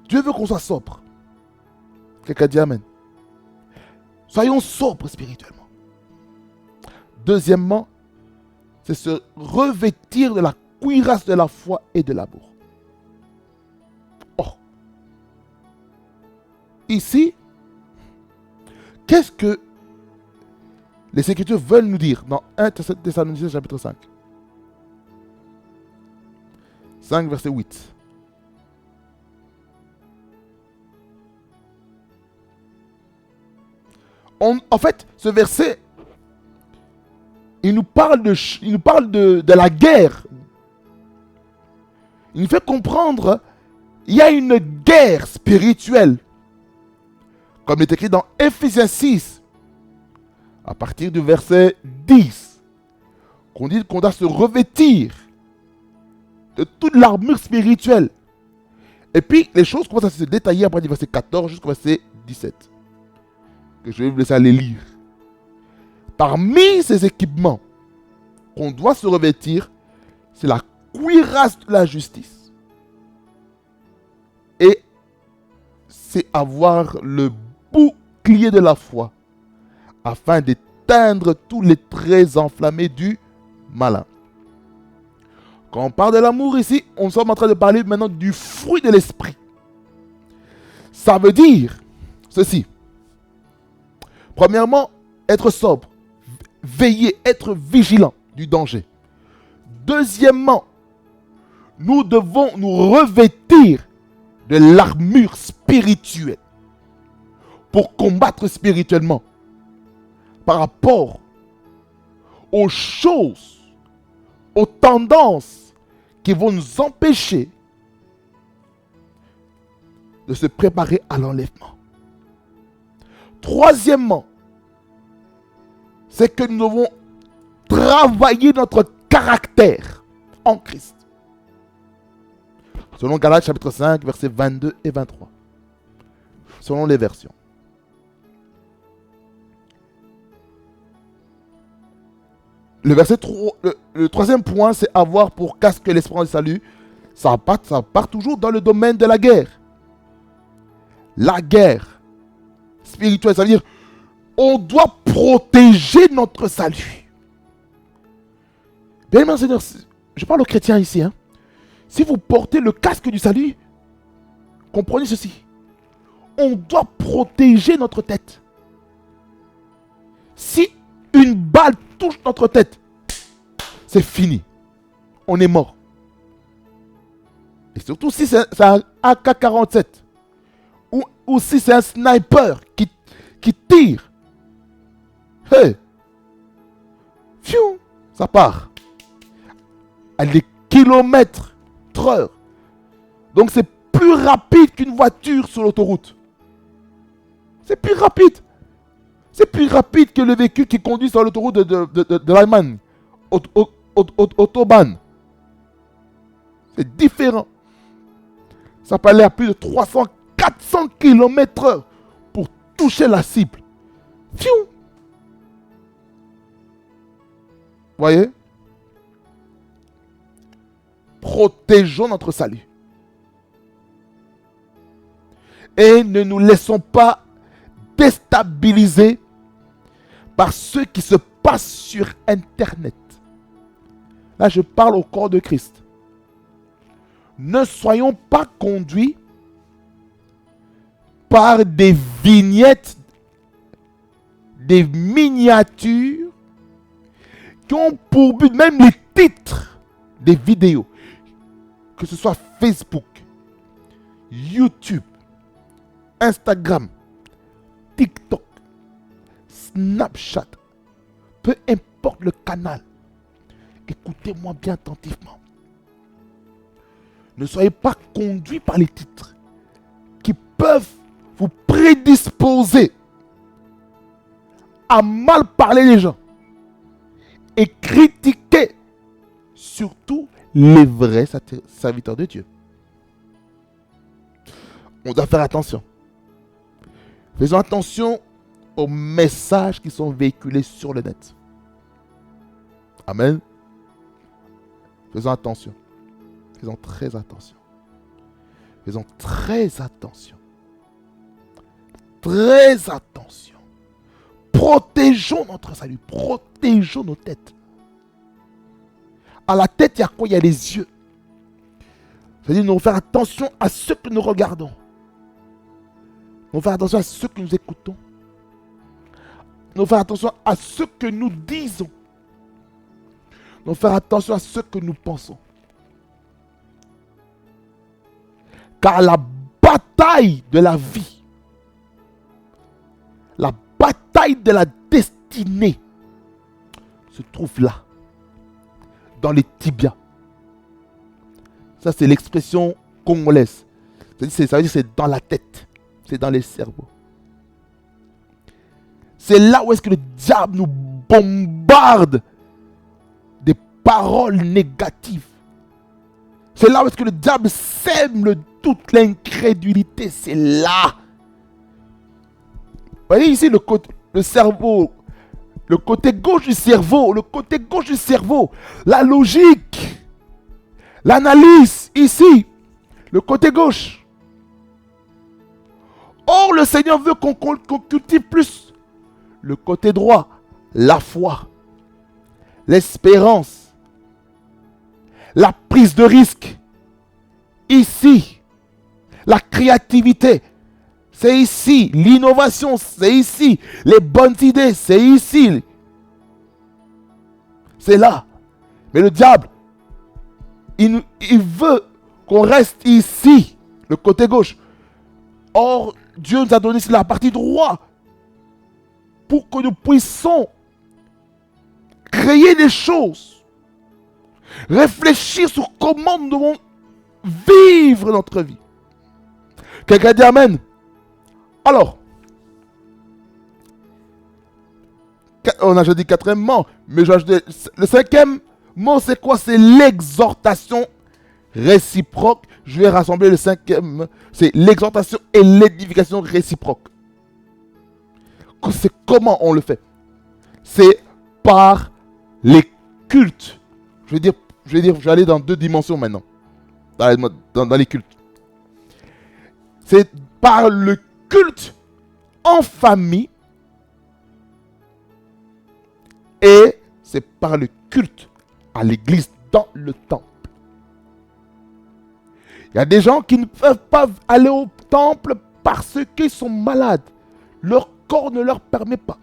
Dieu veut qu'on soit sobre. Quelqu'un dit amen. Soyons sobres spirituellement. Deuxièmement, c'est se revêtir de la cuirasse de la foi et de l'amour. Oh. Ici, qu'est-ce que les Écritures veulent nous dire dans 1 Thessaloniciens chapitre 5. 5 verset 8. En fait, ce verset, il nous parle de la guerre. Il nous fait comprendre il y a une guerre spirituelle. Comme il est écrit dans Ephésiens 6, à partir du verset 10, qu'on dit qu'on doit se revêtir de toute l'armure spirituelle. Et puis, les choses commencent à se détailler après du verset 14 jusqu'au verset 17. Que je vais vous laisser aller lire. Parmi ces équipements qu'on doit se revêtir, c'est la cuirasse de la justice. Et c'est avoir le bouclier de la foi afin d'éteindre tous les traits enflammés du malin. Quand on parle de l'amour ici, on sommes en train de parler maintenant du fruit de l'esprit. Ça veut dire ceci. Premièrement, être sobre, veiller, être vigilant du danger. Deuxièmement, nous devons nous revêtir de l'armure spirituelle pour combattre spirituellement par rapport aux choses, aux tendances qui vont nous empêcher de se préparer à l'enlèvement. Troisièmement, c'est que nous devons travailler notre caractère en Christ. Selon Galates chapitre 5, versets 22 et 23. Selon les versions. Le troisième point, c'est avoir pour casque l'espérance du salut. Ça part toujours dans le domaine de la guerre. La guerre spirituelle, ça veut dire on doit protéger notre salut. Bien aimé Seigneur, je parle aux chrétiens ici. Si vous portez le casque du salut, comprenez ceci. On doit protéger notre tête. Si une balle touche notre tête, c'est fini. On est mort. Et surtout si c'est un AK-47 ou si c'est un sniper qui tire. Hey, fiou, ça part. À des kilomètres/heure. Donc c'est plus rapide qu'une voiture sur l'autoroute. C'est plus rapide. C'est plus rapide que le véhicule qui conduit sur l'autoroute de l'Allemagne. Autobahn. C'est différent. Ça peut aller à plus de 300, 400 km/h pour toucher la cible. Fiou. Voyez? Protégeons notre salut. Et ne nous laissons pas déstabiliser par ce qui se passe sur Internet. Là, je parle au corps de Christ. Ne soyons pas conduits par des vignettes, des miniatures qui ont pour but, même les titres des vidéos, que ce soit Facebook, YouTube, Instagram, TikTok, Snapchat, peu importe le canal, écoutez-moi bien attentivement. Ne soyez pas conduits par les titres qui peuvent vous prédisposer à mal parler les gens et critiquer surtout les vrais serviteurs de Dieu. On doit faire attention. Faisons attention aux messages qui sont véhiculés sur le net. Amen. Faisons attention. Faisons très attention. Faisons très attention. Très attention. Protégeons notre salut. Protégeons nos têtes. À la tête, il y a quoi? Il y a les yeux. C'est-à-dire, nous devons faire attention à ce que nous regardons. Nous devons faire attention à ce que nous écoutons. Nous devons faire attention à ce que nous disons. Nous devons faire attention à ce que nous pensons. Car la bataille de la vie, la bataille de la destinée se trouve là, dans les tibias. Ça, c'est l'expression congolaise. Ça veut dire que c'est dans la tête, c'est dans les cerveaux. C'est là où est-ce que le diable nous bombarde des paroles négatives. C'est là où est-ce que le diable sème le doute, l'incrédulité. C'est là. Vous voyez ici le cerveau, le côté gauche du cerveau, la logique, l'analyse, ici, le côté gauche. Or, le Seigneur veut qu'on cultive plus le côté droit, la foi, l'espérance, la prise de risque. Ici, la créativité, c'est ici. L'innovation, c'est ici. Les bonnes idées, c'est ici. C'est là. Mais le diable, il veut qu'on reste ici, le côté gauche. Or, Dieu nous a donné la partie droite pour que nous puissions créer des choses, réfléchir sur comment nous devons vivre notre vie. Quelqu'un dit Amen. Alors, on a déjà dit quatrièmement, mais j'ai ajouté le cinquième mot, c'est quoi? C'est l'exhortation réciproque. Je vais rassembler le cinquième. C'est l'exhortation et l'édification réciproque. C'est comment on le fait? C'est par les cultes. Je vais aller dans deux dimensions maintenant. Dans les cultes. C'est par le culte en famille et c'est par le culte à l'église dans le temple. Il y a des gens qui ne peuvent pas aller au temple parce qu'ils sont malades. Leur corps ne leur permet pas.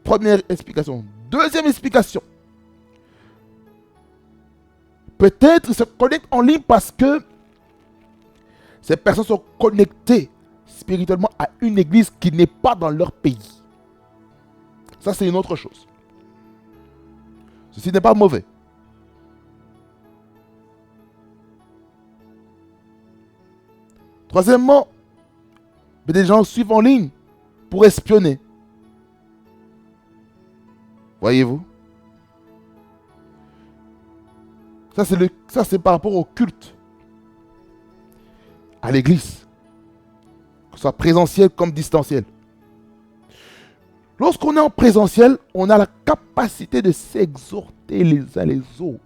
Première explication. Deuxième explication. Peut-être ils se connectent en ligne parce que ces personnes sont connectées spirituellement à une église qui n'est pas dans leur pays. Ça, c'est une autre chose. Ceci n'est pas mauvais. Troisièmement, des gens suivent en ligne pour espionner. Voyez-vous? Ça, c'est par rapport au culte. À l'église. Que ce soit présentiel comme distanciel. Lorsqu'on est en présentiel, on a la capacité de s'exhorter les uns les autres.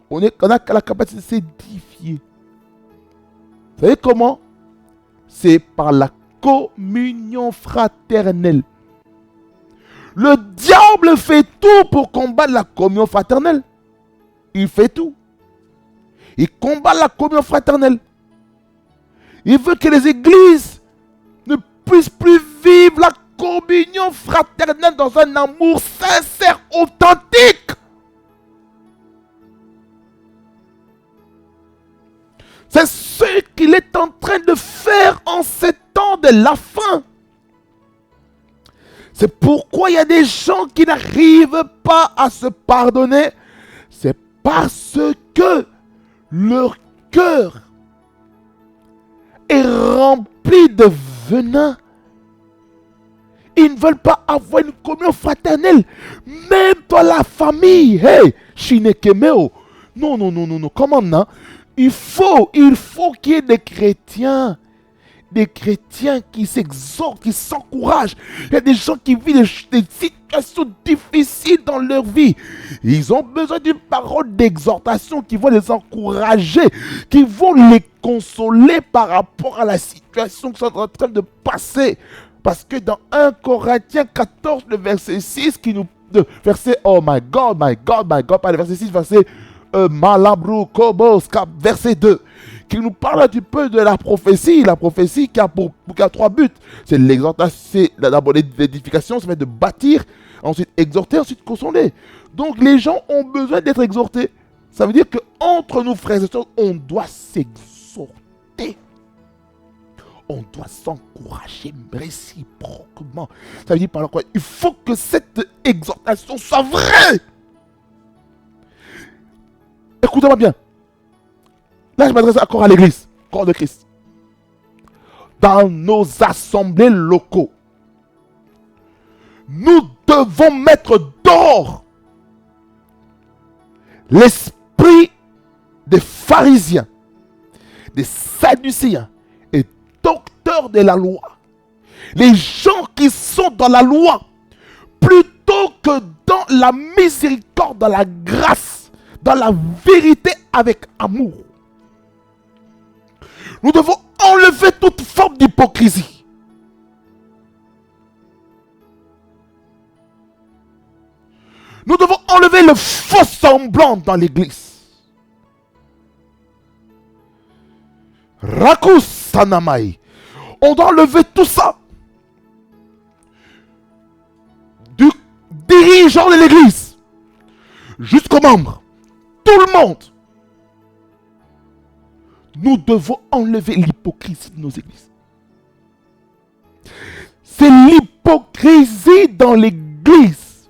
On a la capacité de s'édifier. Vous savez comment? C'est par la communion fraternelle. Le diable fait tout pour combattre la communion fraternelle. Il fait tout. Il combat la communion fraternelle. Il veut que les églises ne puissent plus vivre la communion fraternelle dans un amour sincère, authentique. C'est ce qu'il est en train de faire en ces temps de la fin. C'est pourquoi il y a des gens qui n'arrivent pas à se pardonner. C'est parce que leur cœur est rempli de venin. Ils ne veulent pas avoir une communion fraternelle. Même dans la famille. Hey, Shinekemeo. Non. Comment non? Il faut qu'il y ait des chrétiens qui s'exhortent, qui s'encouragent. Il y a des gens qui vivent des situations difficiles dans leur vie. Ils ont besoin d'une parole d'exhortation qui va les encourager, qui vont les consoler par rapport à la situation qu'ils sont en train de passer. Parce que dans 1 Corinthiens 14, le verset 6, oh my God, pas le verset 6, verset Malabru Kobos, verset 2, qui nous parle un petit peu de la prophétie qui a trois buts. C'est l'exhortation, c'est d'abord l'édification, ça va être de bâtir, ensuite exhorter, ensuite consoler. Donc les gens ont besoin d'être exhortés. Ça veut dire qu'entre nous, frères et sœurs, on doit s'exhorter. On doit s'encourager réciproquement. Ça veut dire par quoi? Il faut que cette exhortation soit vraie. Écoutez-moi bien. Là, je m'adresse encore à l'église, corps de Christ. Dans nos assemblées locaux, nous devons mettre dehors l'esprit des pharisiens, des sadducéens et docteurs de la loi. Les gens qui sont dans la loi, plutôt que dans la miséricorde, dans la grâce, dans la vérité avec amour. Nous devons enlever toute forme d'hypocrisie. Nous devons enlever le faux semblant dans l'église. Rakus Sanamai. On doit enlever tout ça. Du dirigeant de l'église jusqu'aux membres. Tout le monde. Nous devons enlever l'hypocrisie de nos églises. C'est l'hypocrisie dans l'église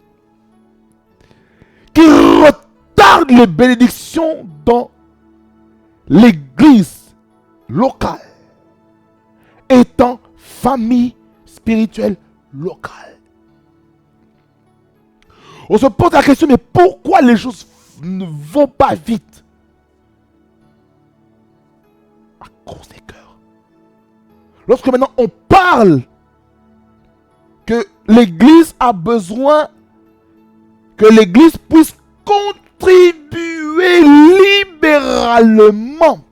qui retarde les bénédictions dans l'église locale, étant famille spirituelle locale. On se pose la question, mais pourquoi les choses ne vont pas vite? À cause des cœurs. Lorsque maintenant on parle que l'église a besoin, que l'église puisse contribuer libéralement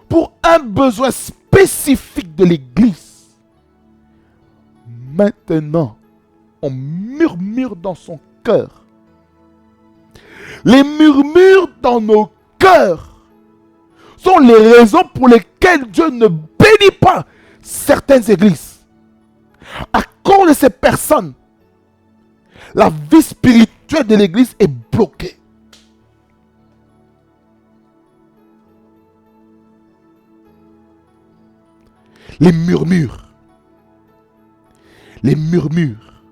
pour un besoin spécifique de l'église. Maintenant, on murmure dans son cœur. Les murmures dans nos cœurs sont les raisons pour lesquelles Dieu ne bénit pas certaines églises. À cause de ces personnes, la vie spirituelle de l'église est bloquée. Les murmures. Les murmures.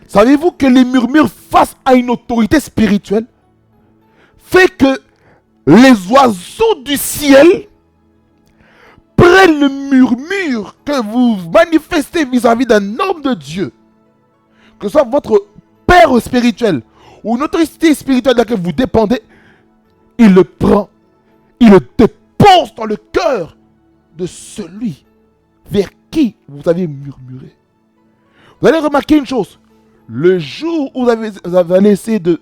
Savez-vous que les murmures face à une autorité spirituelle fait que les oiseaux du ciel prennent le murmure que vous manifestez vis-à-vis d'un homme de Dieu, que ce soit votre père spirituel ou une autorité spirituelle de laquelle vous dépendez, il le prend, il le dépose dans le cœur de celui vers qui vous avez murmuré. Vous allez remarquer une chose. Le jour où vous allez essayer de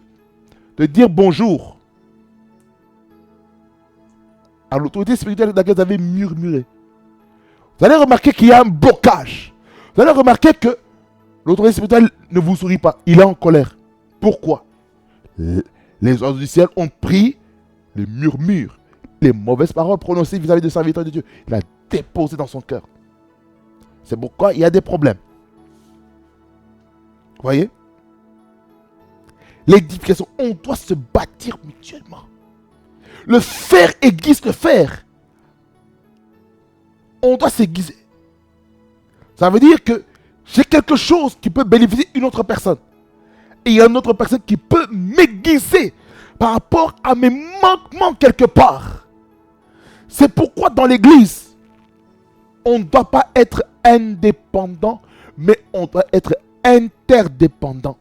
dire bonjour à l'autorité spirituelle de laquelle vous avez murmuré, vous allez remarquer qu'il y a un blocage. Vous allez remarquer que l'autorité spirituelle ne vous sourit pas. Il est en colère. Pourquoi? Les oiseaux du ciel ont pris les murmures, les mauvaises paroles prononcées vis-à-vis de serviteurs de Dieu. Il a déposé dans son cœur. C'est pourquoi il y a des problèmes. Vous voyez? L'édification, on doit se bâtir mutuellement. Le fer aiguise le fer. On doit s'aiguiser. Ça veut dire que j'ai quelque chose qui peut bénéficier une autre personne. Et il y a une autre personne qui peut m'aiguiser par rapport à mes manquements quelque part. C'est pourquoi dans l'église, on ne doit pas être indépendant, mais on doit être interdépendant.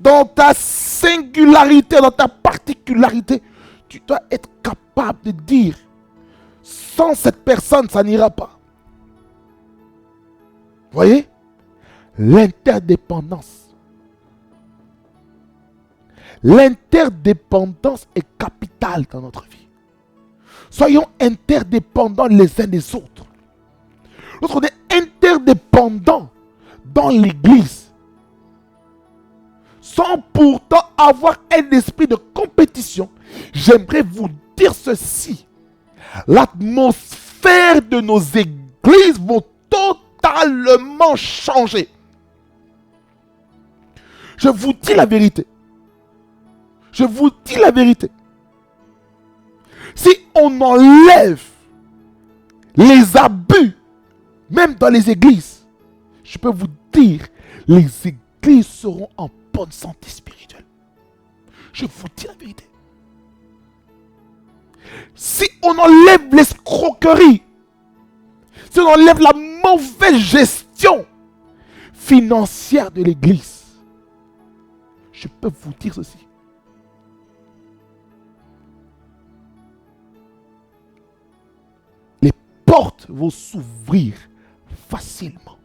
Dans ta singularité, dans ta particularité, tu dois être capable de dire, sans cette personne, ça n'ira pas. Vous voyez? L'interdépendance. L'interdépendance est capitale dans notre vie. Soyons interdépendants les uns des autres. Lorsqu'on est interdépendants dans l'église, sans pourtant avoir un esprit de compétition, j'aimerais vous dire ceci. L'atmosphère de nos églises va totalement changer. Je vous dis la vérité. Je vous dis la vérité. Si on enlève les abus, même dans les églises, je peux vous dire, les églises seront en bonne santé spirituelle. Je vous dis la vérité. Si on enlève l'escroquerie, si on enlève la mauvaise gestion financière de l'église, je peux vous dire ceci. Les portes vont s'ouvrir facilement.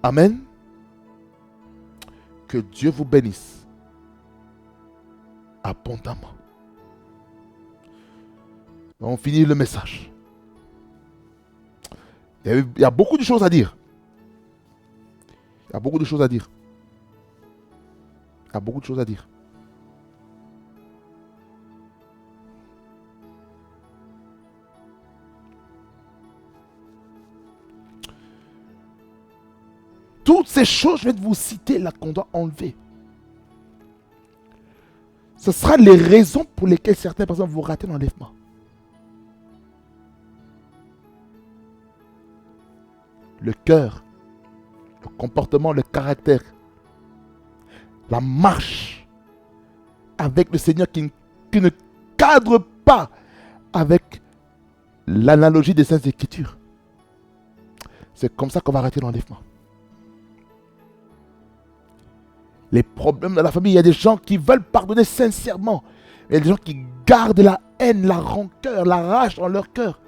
Amen. Que Dieu vous bénisse abondamment. On finit le message. Il y a beaucoup de choses à dire. Il y a beaucoup de choses à dire. Il y a beaucoup de choses à dire. Toutes ces choses, je vais vous citer là qu'on doit enlever. Ce sera les raisons pour lesquelles certaines personnes vont rater l'enlèvement. Le cœur, le comportement, le caractère, la marche avec le Seigneur qui ne cadre pas avec l'analogie des Saintes Écritures. C'est comme ça qu'on va arrêter l'enlèvement. Les problèmes dans la famille, il y a des gens qui veulent pardonner sincèrement. Il y a des gens qui gardent la haine, la rancœur, la rage dans leur cœur.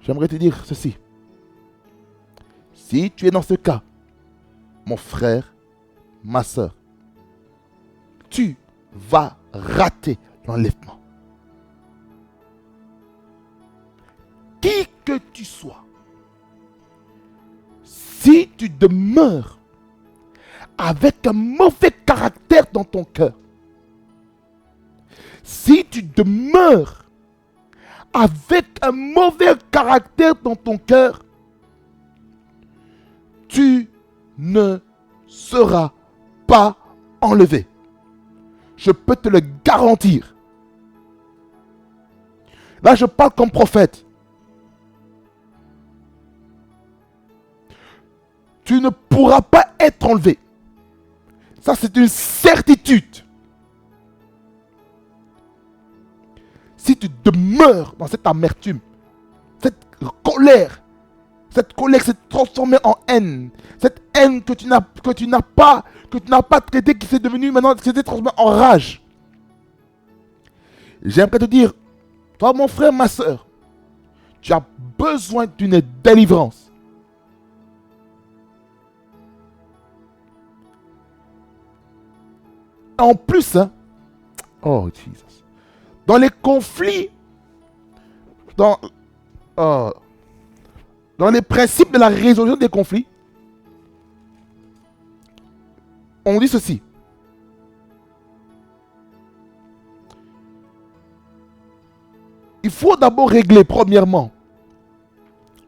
J'aimerais te dire ceci. Si tu es dans ce cas, mon frère, ma soeur, tu vas rater l'enlèvement. Qui que tu sois, si tu demeures avec un mauvais caractère dans ton cœur, si tu demeures avec un mauvais caractère dans ton cœur, tu ne seras pas enlevé. Je peux te le garantir. Là, je parle comme prophète. Tu ne pourras pas être enlevé. Ça, c'est une certitude. Si tu demeures dans cette amertume, cette colère s'est transformée en haine. Cette haine que tu n'as pas traitée, qui s'est devenue maintenant, qui s'est transformée en rage. J'aimerais te dire, toi mon frère, ma soeur, tu as besoin d'une délivrance. En plus, oh Jesus, dans les conflits, dans les principes de la résolution des conflits, on dit ceci. Il faut d'abord régler, premièrement,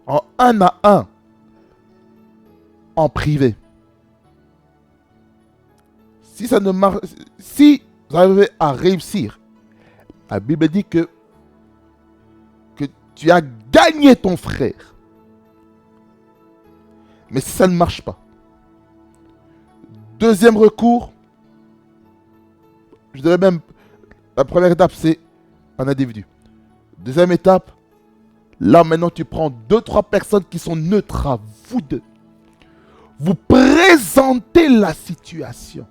en 1 à 1, en privé. Si ça ne marche, si vous arrivez à réussir, la Bible dit que tu as gagné ton frère. Mais si ça ne marche pas, deuxième recours, je dirais même, la première étape, c'est un individu. Deuxième étape, là maintenant tu prends 2-3 personnes qui sont neutres à vous deux. Vous présentez la situation.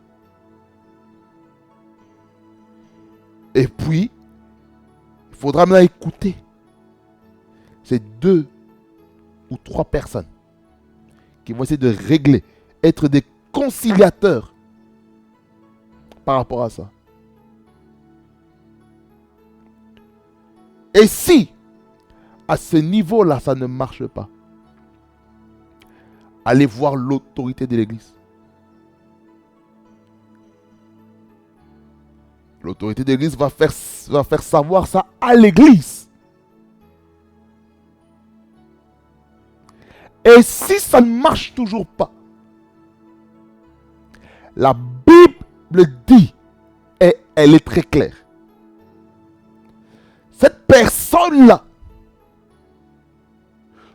Et puis, il faudra maintenant écouter ces 2 ou 3 personnes qui vont essayer de régler, être des conciliateurs par rapport à ça. Et si, à ce niveau-là, ça ne marche pas, allez voir l'autorité de l'Église. L'autorité de l'Église va faire savoir ça à l'Église. Et si ça ne marche toujours pas, la Bible dit, et elle est très claire, cette personne-là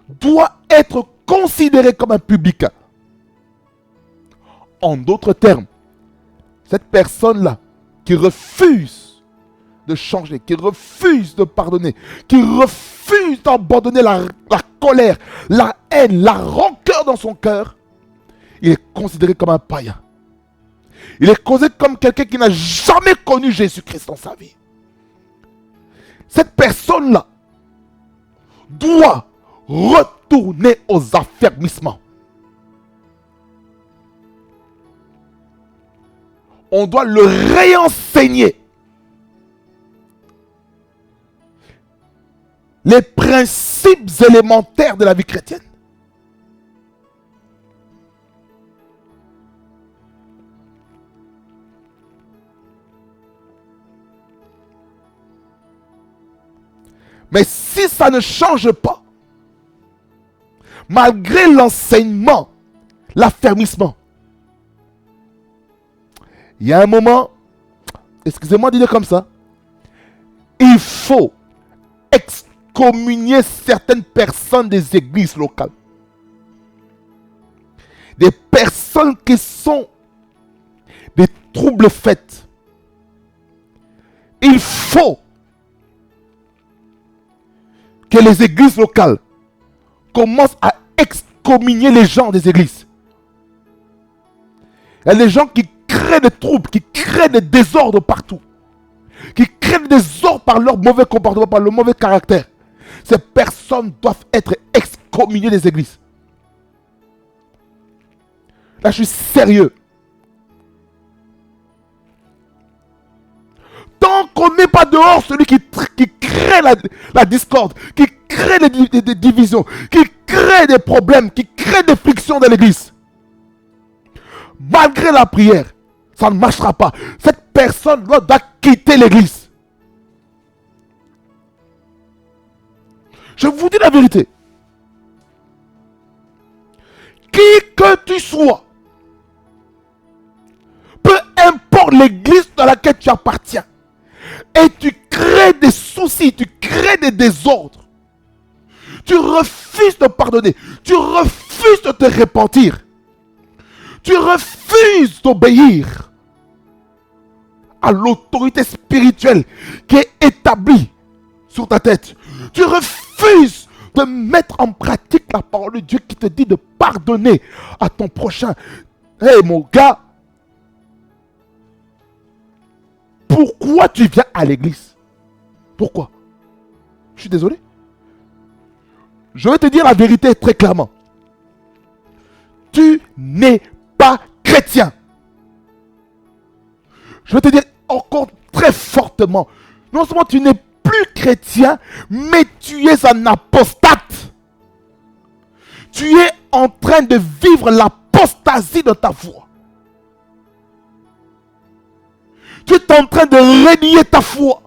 doit être considérée comme un publicain. En d'autres termes, cette personne-là qui refuse de changer, qui refuse de pardonner, qui refuse d'abandonner la colère, la haine, la rancœur dans son cœur, il est considéré comme un païen. Il est considéré comme quelqu'un qui n'a jamais connu Jésus-Christ dans sa vie. Cette personne-là doit retourner aux affermissements. On doit le réenseigner. Les principes élémentaires de la vie chrétienne. Mais si ça ne change pas, malgré l'enseignement l'affermissement. Il y a un moment, excusez-moi de dire comme ça, il faut excommunier certaines personnes des églises locales. Des personnes qui sont des troubles faits. Il faut que les églises locales commencent à excommunier les gens des églises. Il y a des gens qui créent des troubles, qui créent des désordres partout, qui créent des désordres par leur mauvais comportement, par leur mauvais caractère. Ces personnes doivent être excommuniées des églises. Là, je suis sérieux. Tant qu'on n'est pas dehors celui qui crée la discorde, qui crée des divisions, qui crée des problèmes, qui crée des frictions dans l'église, malgré la prière, ça ne marchera pas. Cette personne doit quitter l'église. Je vous dis la vérité. Qui que tu sois, peu importe l'église dans laquelle tu appartiens, et tu crées des soucis, tu crées des désordres, tu refuses de pardonner, tu refuses de te repentir, tu refuses d'obéir à l'autorité spirituelle qui est établie sur ta tête, tu refuses de mettre en pratique la parole de Dieu qui te dit de pardonner à ton prochain. Hey mon gars, pourquoi tu viens à l'église? Pourquoi? Je suis désolé. Je vais te dire la vérité très clairement. Tu n'es pas chrétien. Je vais te dire encore très fortement. Non seulement tu n'es plus chrétien, mais tu es un apostate. Tu es en train de vivre l'apostasie de ta foi. Tu es en train de renier ta foi.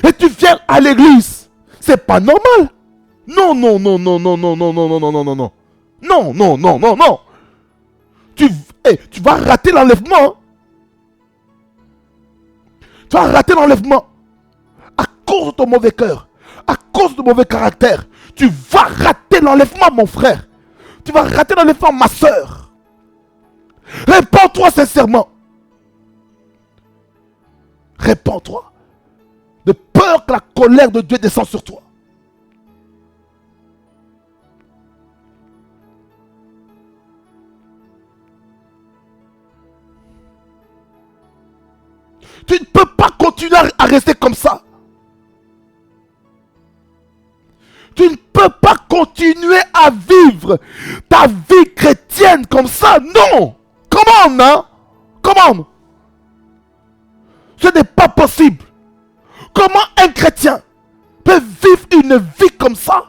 Et tu viens à l'église. C'est pas normal. Non, non, non, non, non, non, non, non, non, non, non, non, non. Non, non, non, non, non. Tu vas rater l'enlèvement. Tu vas rater l'enlèvement. À cause de ton mauvais cœur. À cause de ton mauvais caractère. Tu vas rater l'enlèvement, mon frère. Tu vas rater l'enlèvement, ma soeur. Réponds-toi sincèrement. Répands-toi, de peur que la colère de Dieu descende sur toi. Tu ne peux pas continuer à rester comme ça. Tu ne peux pas continuer à vivre ta vie chrétienne comme ça. Non. Comment, hein? Comment? Ce n'est pas possible. Comment un chrétien peut vivre une vie comme ça?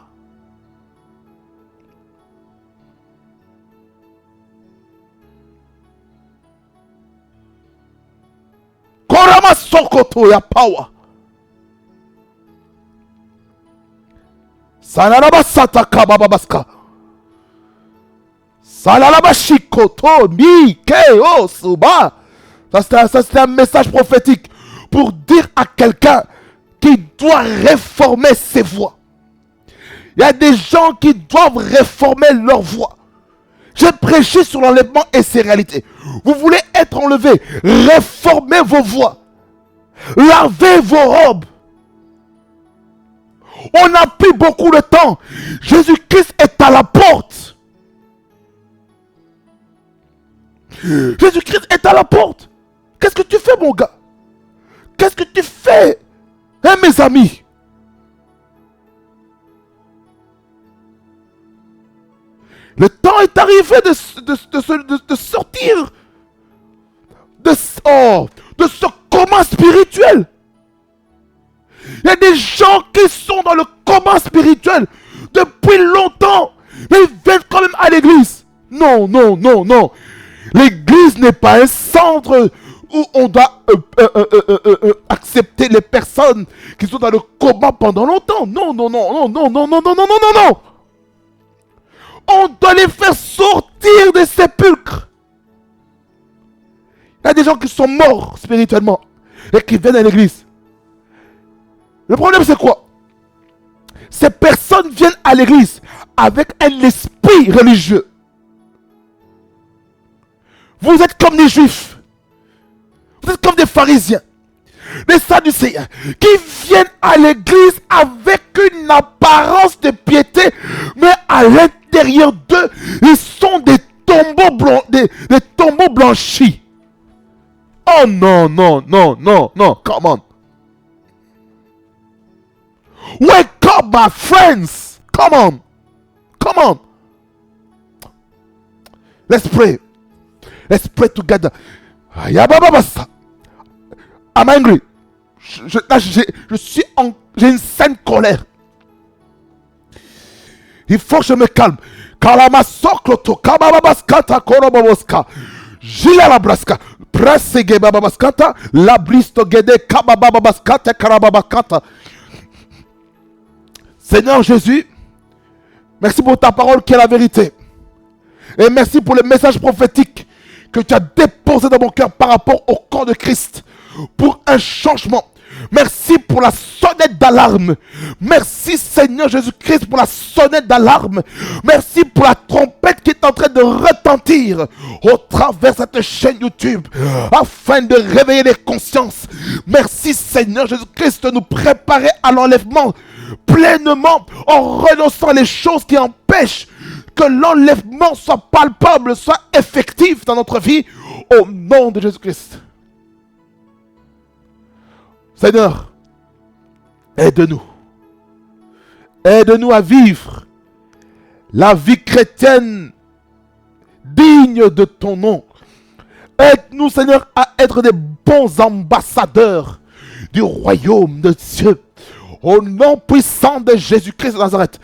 Korama sokoto ya power. Sanaraba sataka bababaska. Salalaba shikoto mi keo suba. Ça c'est un message prophétique pour dire à quelqu'un qui doit réformer ses voies. Il y a des gens qui doivent réformer leur voie. J'ai prêché sur l'enlèvement et ses réalités. Vous voulez être enlevé, réformez vos voies. Lavez vos robes. On n'a plus beaucoup de temps. Jésus-Christ est à la porte. Jésus-Christ est à la porte. Qu'est-ce que tu fais, mon gars? Qu'est-ce que tu fais, hein, mes amis? Le temps est arrivé de sortir de ce coma spirituel. Il y a des gens qui sont dans le coma spirituel depuis longtemps, mais ils viennent quand même à l'église. Non, non, non, non. L'église n'est pas un centre où on doit accepter les personnes qui sont dans le coma pendant longtemps. Non, non, non, non, non, non, non, non, non, non, non, non. On doit les faire sortir de ces gens qui sont morts spirituellement et qui viennent à l'église. Le problème, c'est quoi? Ces personnes viennent à l'église avec un esprit religieux. Vous êtes comme des juifs. Vous êtes comme des pharisiens, des sadducéens, qui viennent à l'église avec une apparence de piété, mais à l'intérieur d'eux, ils sont des tombeaux blancs, des tombeaux blanchis. Oh non, non, non, non, non, come on. Wake up, my friends. Come on. Come on. Let's pray. Let's pray together. I'm angry. J'ai une saine colère. Il faut que je me calme. Kalamasokloto, kabababaskata, koroboboska. Jila la braska. Presege bababaskata. La blisto gede, kabababaskata, karababakata. Seigneur Jésus, merci pour ta parole qui est la vérité. Et merci pour le message prophétique que tu as déposé dans mon cœur par rapport au corps de Christ. Pour un changement. Merci pour la sonnette d'alarme. Merci Seigneur Jésus-Christ pour la sonnette d'alarme. Merci pour la trompette qui est en train de retentir au travers de cette chaîne YouTube afin de réveiller les consciences. Merci Seigneur Jésus-Christ de nous préparer à l'enlèvement pleinement en renonçant les choses qui empêchent que l'enlèvement soit palpable, soit effectif dans notre vie au nom de Jésus-Christ. Seigneur, aide-nous. Aide-nous à vivre la vie chrétienne digne de ton nom. Aide-nous, Seigneur, à être des bons ambassadeurs du royaume de Dieu. Au nom puissant de Jésus-Christ de Nazareth.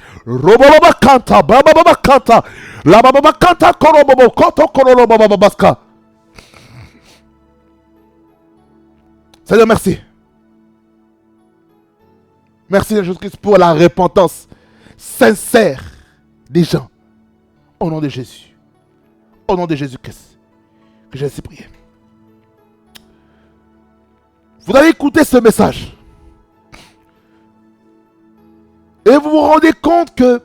Seigneur, merci. Merci Jésus-Christ pour la repentance sincère des gens. Au nom de Jésus. Au nom de Jésus-Christ. Que j'ai ainsi prié. Vous avez écouté ce message. Et vous vous rendez compte que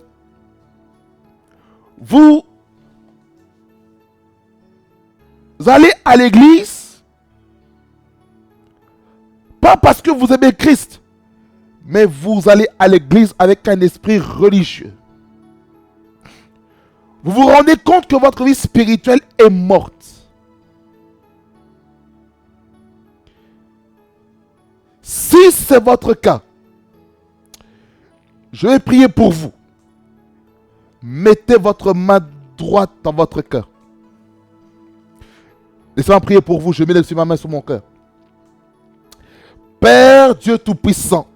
vous allez à l'église pas parce que vous aimez Christ, mais vous allez à l'église avec un esprit religieux. Vous vous rendez compte que votre vie spirituelle est morte. Si c'est votre cas, je vais prier pour vous. Mettez votre main droite dans votre cœur. Laissez-moi prier pour vous. Je mets ma main sur mon cœur. Père Dieu Tout-Puissant,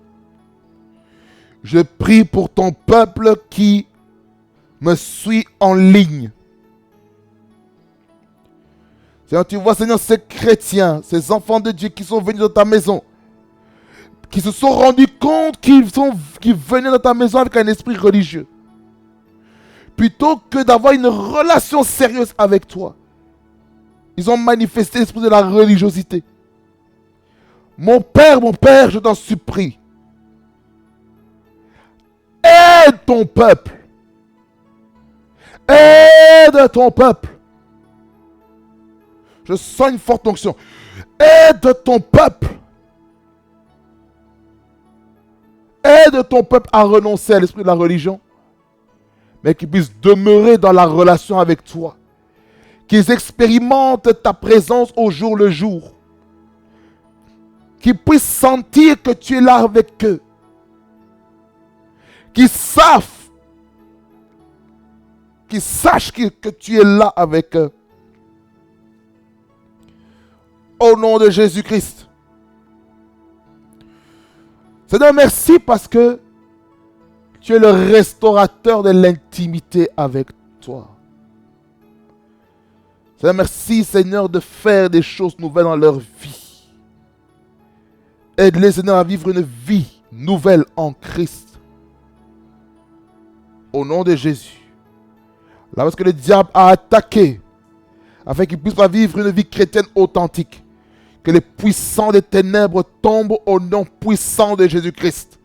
je prie pour ton peuple qui me suit en ligne. Seigneur, tu vois, Seigneur, ces chrétiens, ces enfants de Dieu qui sont venus dans ta maison, qui se sont rendus compte qu'ils venaient dans ta maison avec un esprit religieux. Plutôt que d'avoir une relation sérieuse avec toi, ils ont manifesté l'esprit de la religiosité. Mon Père, je t'en supplie. Aide ton peuple. Aide ton peuple. Je sens une forte onction. Aide ton peuple. Aide ton peuple à renoncer à l'esprit de la religion, mais qu'ils puissent demeurer dans la relation avec toi. Qu'ils expérimentent ta présence au jour le jour. Qu'ils puissent sentir que tu es là avec eux. Qu'ils sachent que tu es là avec eux. Au nom de Jésus-Christ. Seigneur, merci parce que tu es le restaurateur de l'intimité avec toi. Seigneur, merci Seigneur de faire des choses nouvelles dans leur vie. Aide-les Seigneur à vivre une vie nouvelle en Christ. Au nom de Jésus. Là parce que le diable a attaqué afin qu'ils ne puissent pas vivre une vie chrétienne authentique. Que les puissants des ténèbres tombent au nom puissant de Jésus-Christ.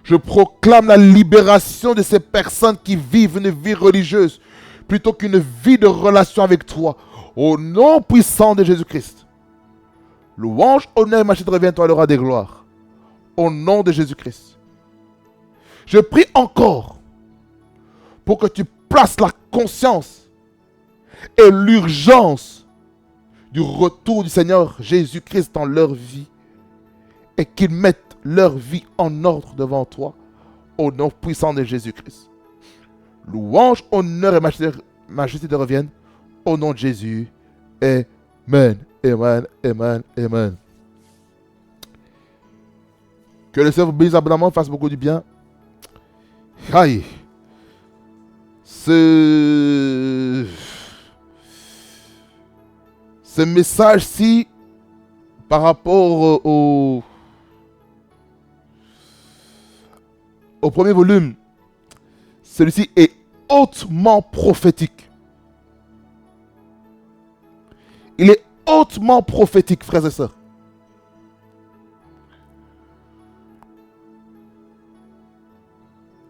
Je proclame la libération de ces personnes qui vivent une vie religieuse plutôt qu'une vie de relation avec toi. Au nom puissant de Jésus-Christ. Louange, honneur et majesté revient à toi, le roi des gloires. Au nom de Jésus-Christ. Je prie encore pour que tu places la conscience et l'urgence du retour du Seigneur Jésus-Christ dans leur vie et qu'ils mettent leur vie en ordre devant toi au nom puissant de Jésus-Christ. Louange, honneur et majesté te reviennent au nom de Jésus. Amen, amen, amen, amen. Que le Seigneur vous bénisse abondamment, fasse beaucoup du bien. Aïe. Ce message-ci, par rapport au premier volume, celui-ci est hautement prophétique. Il est hautement prophétique, frères et sœurs.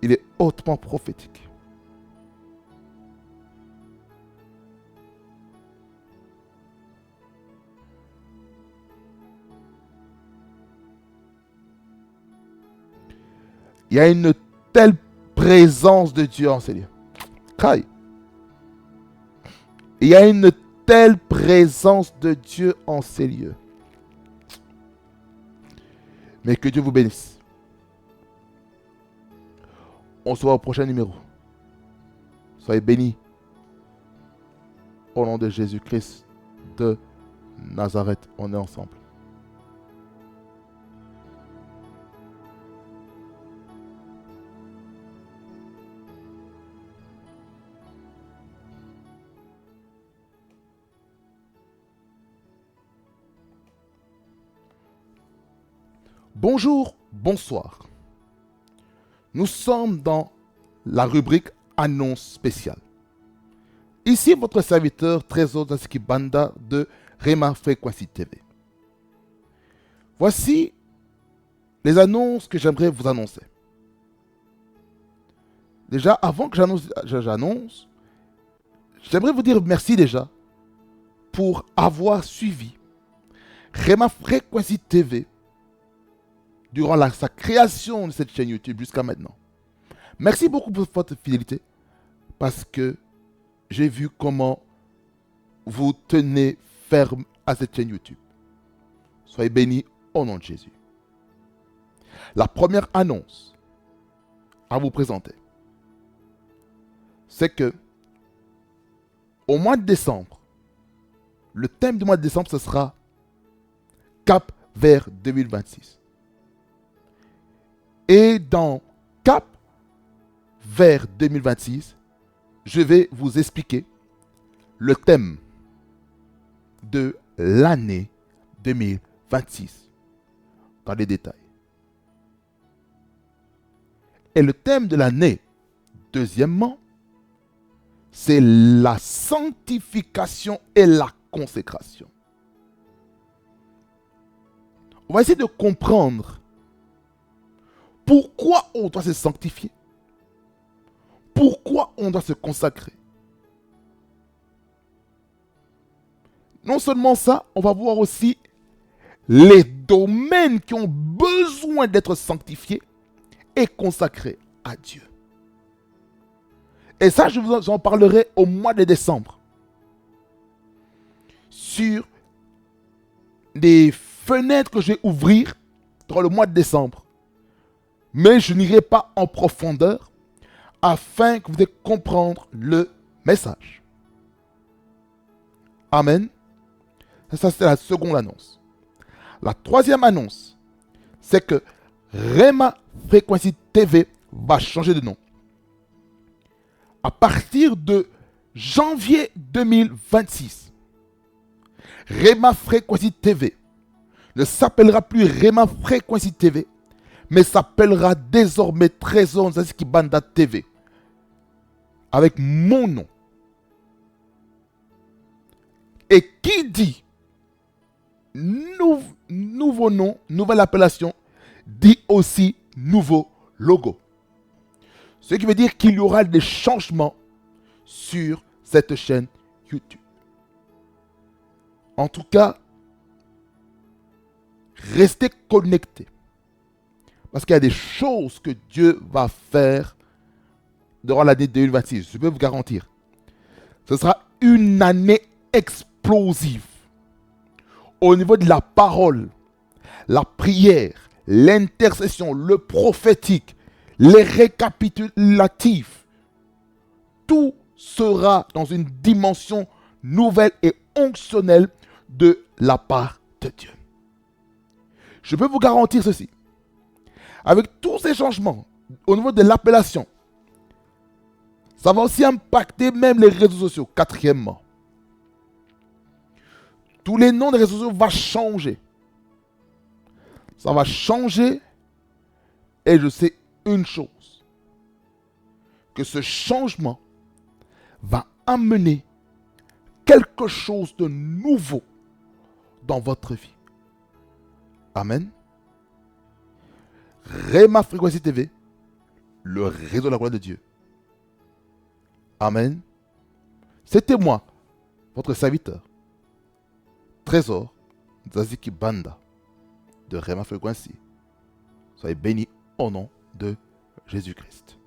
Il est hautement prophétique. Il y a une telle présence de Dieu en ces lieux. Il y a une telle présence de Dieu en ces lieux. Mais que Dieu vous bénisse. On se voit au prochain numéro. Soyez bénis. Au nom de Jésus-Christ de Nazareth, on est ensemble. Bonjour, bonsoir. Nous sommes dans la rubrique Annonce spéciale. Ici, votre serviteur Trésor Zaski Banda de Rema Frequency TV. Voici les annonces que j'aimerais vous annoncer. Déjà, avant que j'annonce, j'aimerais vous dire merci déjà pour avoir suivi Rema Frequency TV durant sa création de cette chaîne YouTube jusqu'à maintenant. Merci beaucoup pour votre fidélité parce que j'ai vu comment vous tenez ferme à cette chaîne YouTube. Soyez bénis au nom de Jésus. La première annonce à vous présenter, c'est que au mois de décembre, le thème du mois de décembre, ce sera Cap vers 2026. Et dans Cap vers 2026, je vais vous expliquer le thème de l'année 2026 dans les détails. Et le thème de l'année, deuxièmement, c'est la sanctification et la consécration. On va essayer de comprendre pourquoi on doit se sanctifier. Pourquoi on doit se consacrer. Non seulement ça, on va voir aussi les domaines qui ont besoin d'être sanctifiés et consacrés à Dieu. Et ça, je vous en parlerai au mois de décembre. Sur les fenêtres que je vais ouvrir dans le mois de décembre. Mais je n'irai pas en profondeur afin que vous puissiez comprendre le message. Amen. Ça, c'est la seconde annonce. La troisième annonce, c'est que Rema Frequency TV va changer de nom. À partir de janvier 2026, Rema Frequency TV ne s'appellera plus Rema Frequency TV, mais s'appellera désormais Trésor Zaski Banda TV. Avec mon nom. Et qui dit nouveau nom, nouvelle appellation, dit aussi nouveau logo. Ce qui veut dire qu'il y aura des changements sur cette chaîne YouTube. En tout cas, restez connectés. Parce qu'il y a des choses que Dieu va faire durant l'année 2026. Je peux vous garantir. Ce sera une année explosive. Au niveau de la parole, la prière, l'intercession, le prophétique, les récapitulatifs, tout sera dans une dimension nouvelle et onctionnelle de la part de Dieu. Je peux vous garantir ceci. Avec tous ces changements au niveau de l'appellation, ça va aussi impacter même les réseaux sociaux. Quatrièmement, tous les noms des réseaux sociaux vont changer. Ça va changer et je sais une chose, que ce changement va amener quelque chose de nouveau dans votre vie. Amen. Rema Frequency TV, le réseau de la gloire de Dieu. Amen. C'était moi, votre serviteur, Trésor Zaziki Banda de Rema Frequency. Soyez bénis au nom de Jésus-Christ.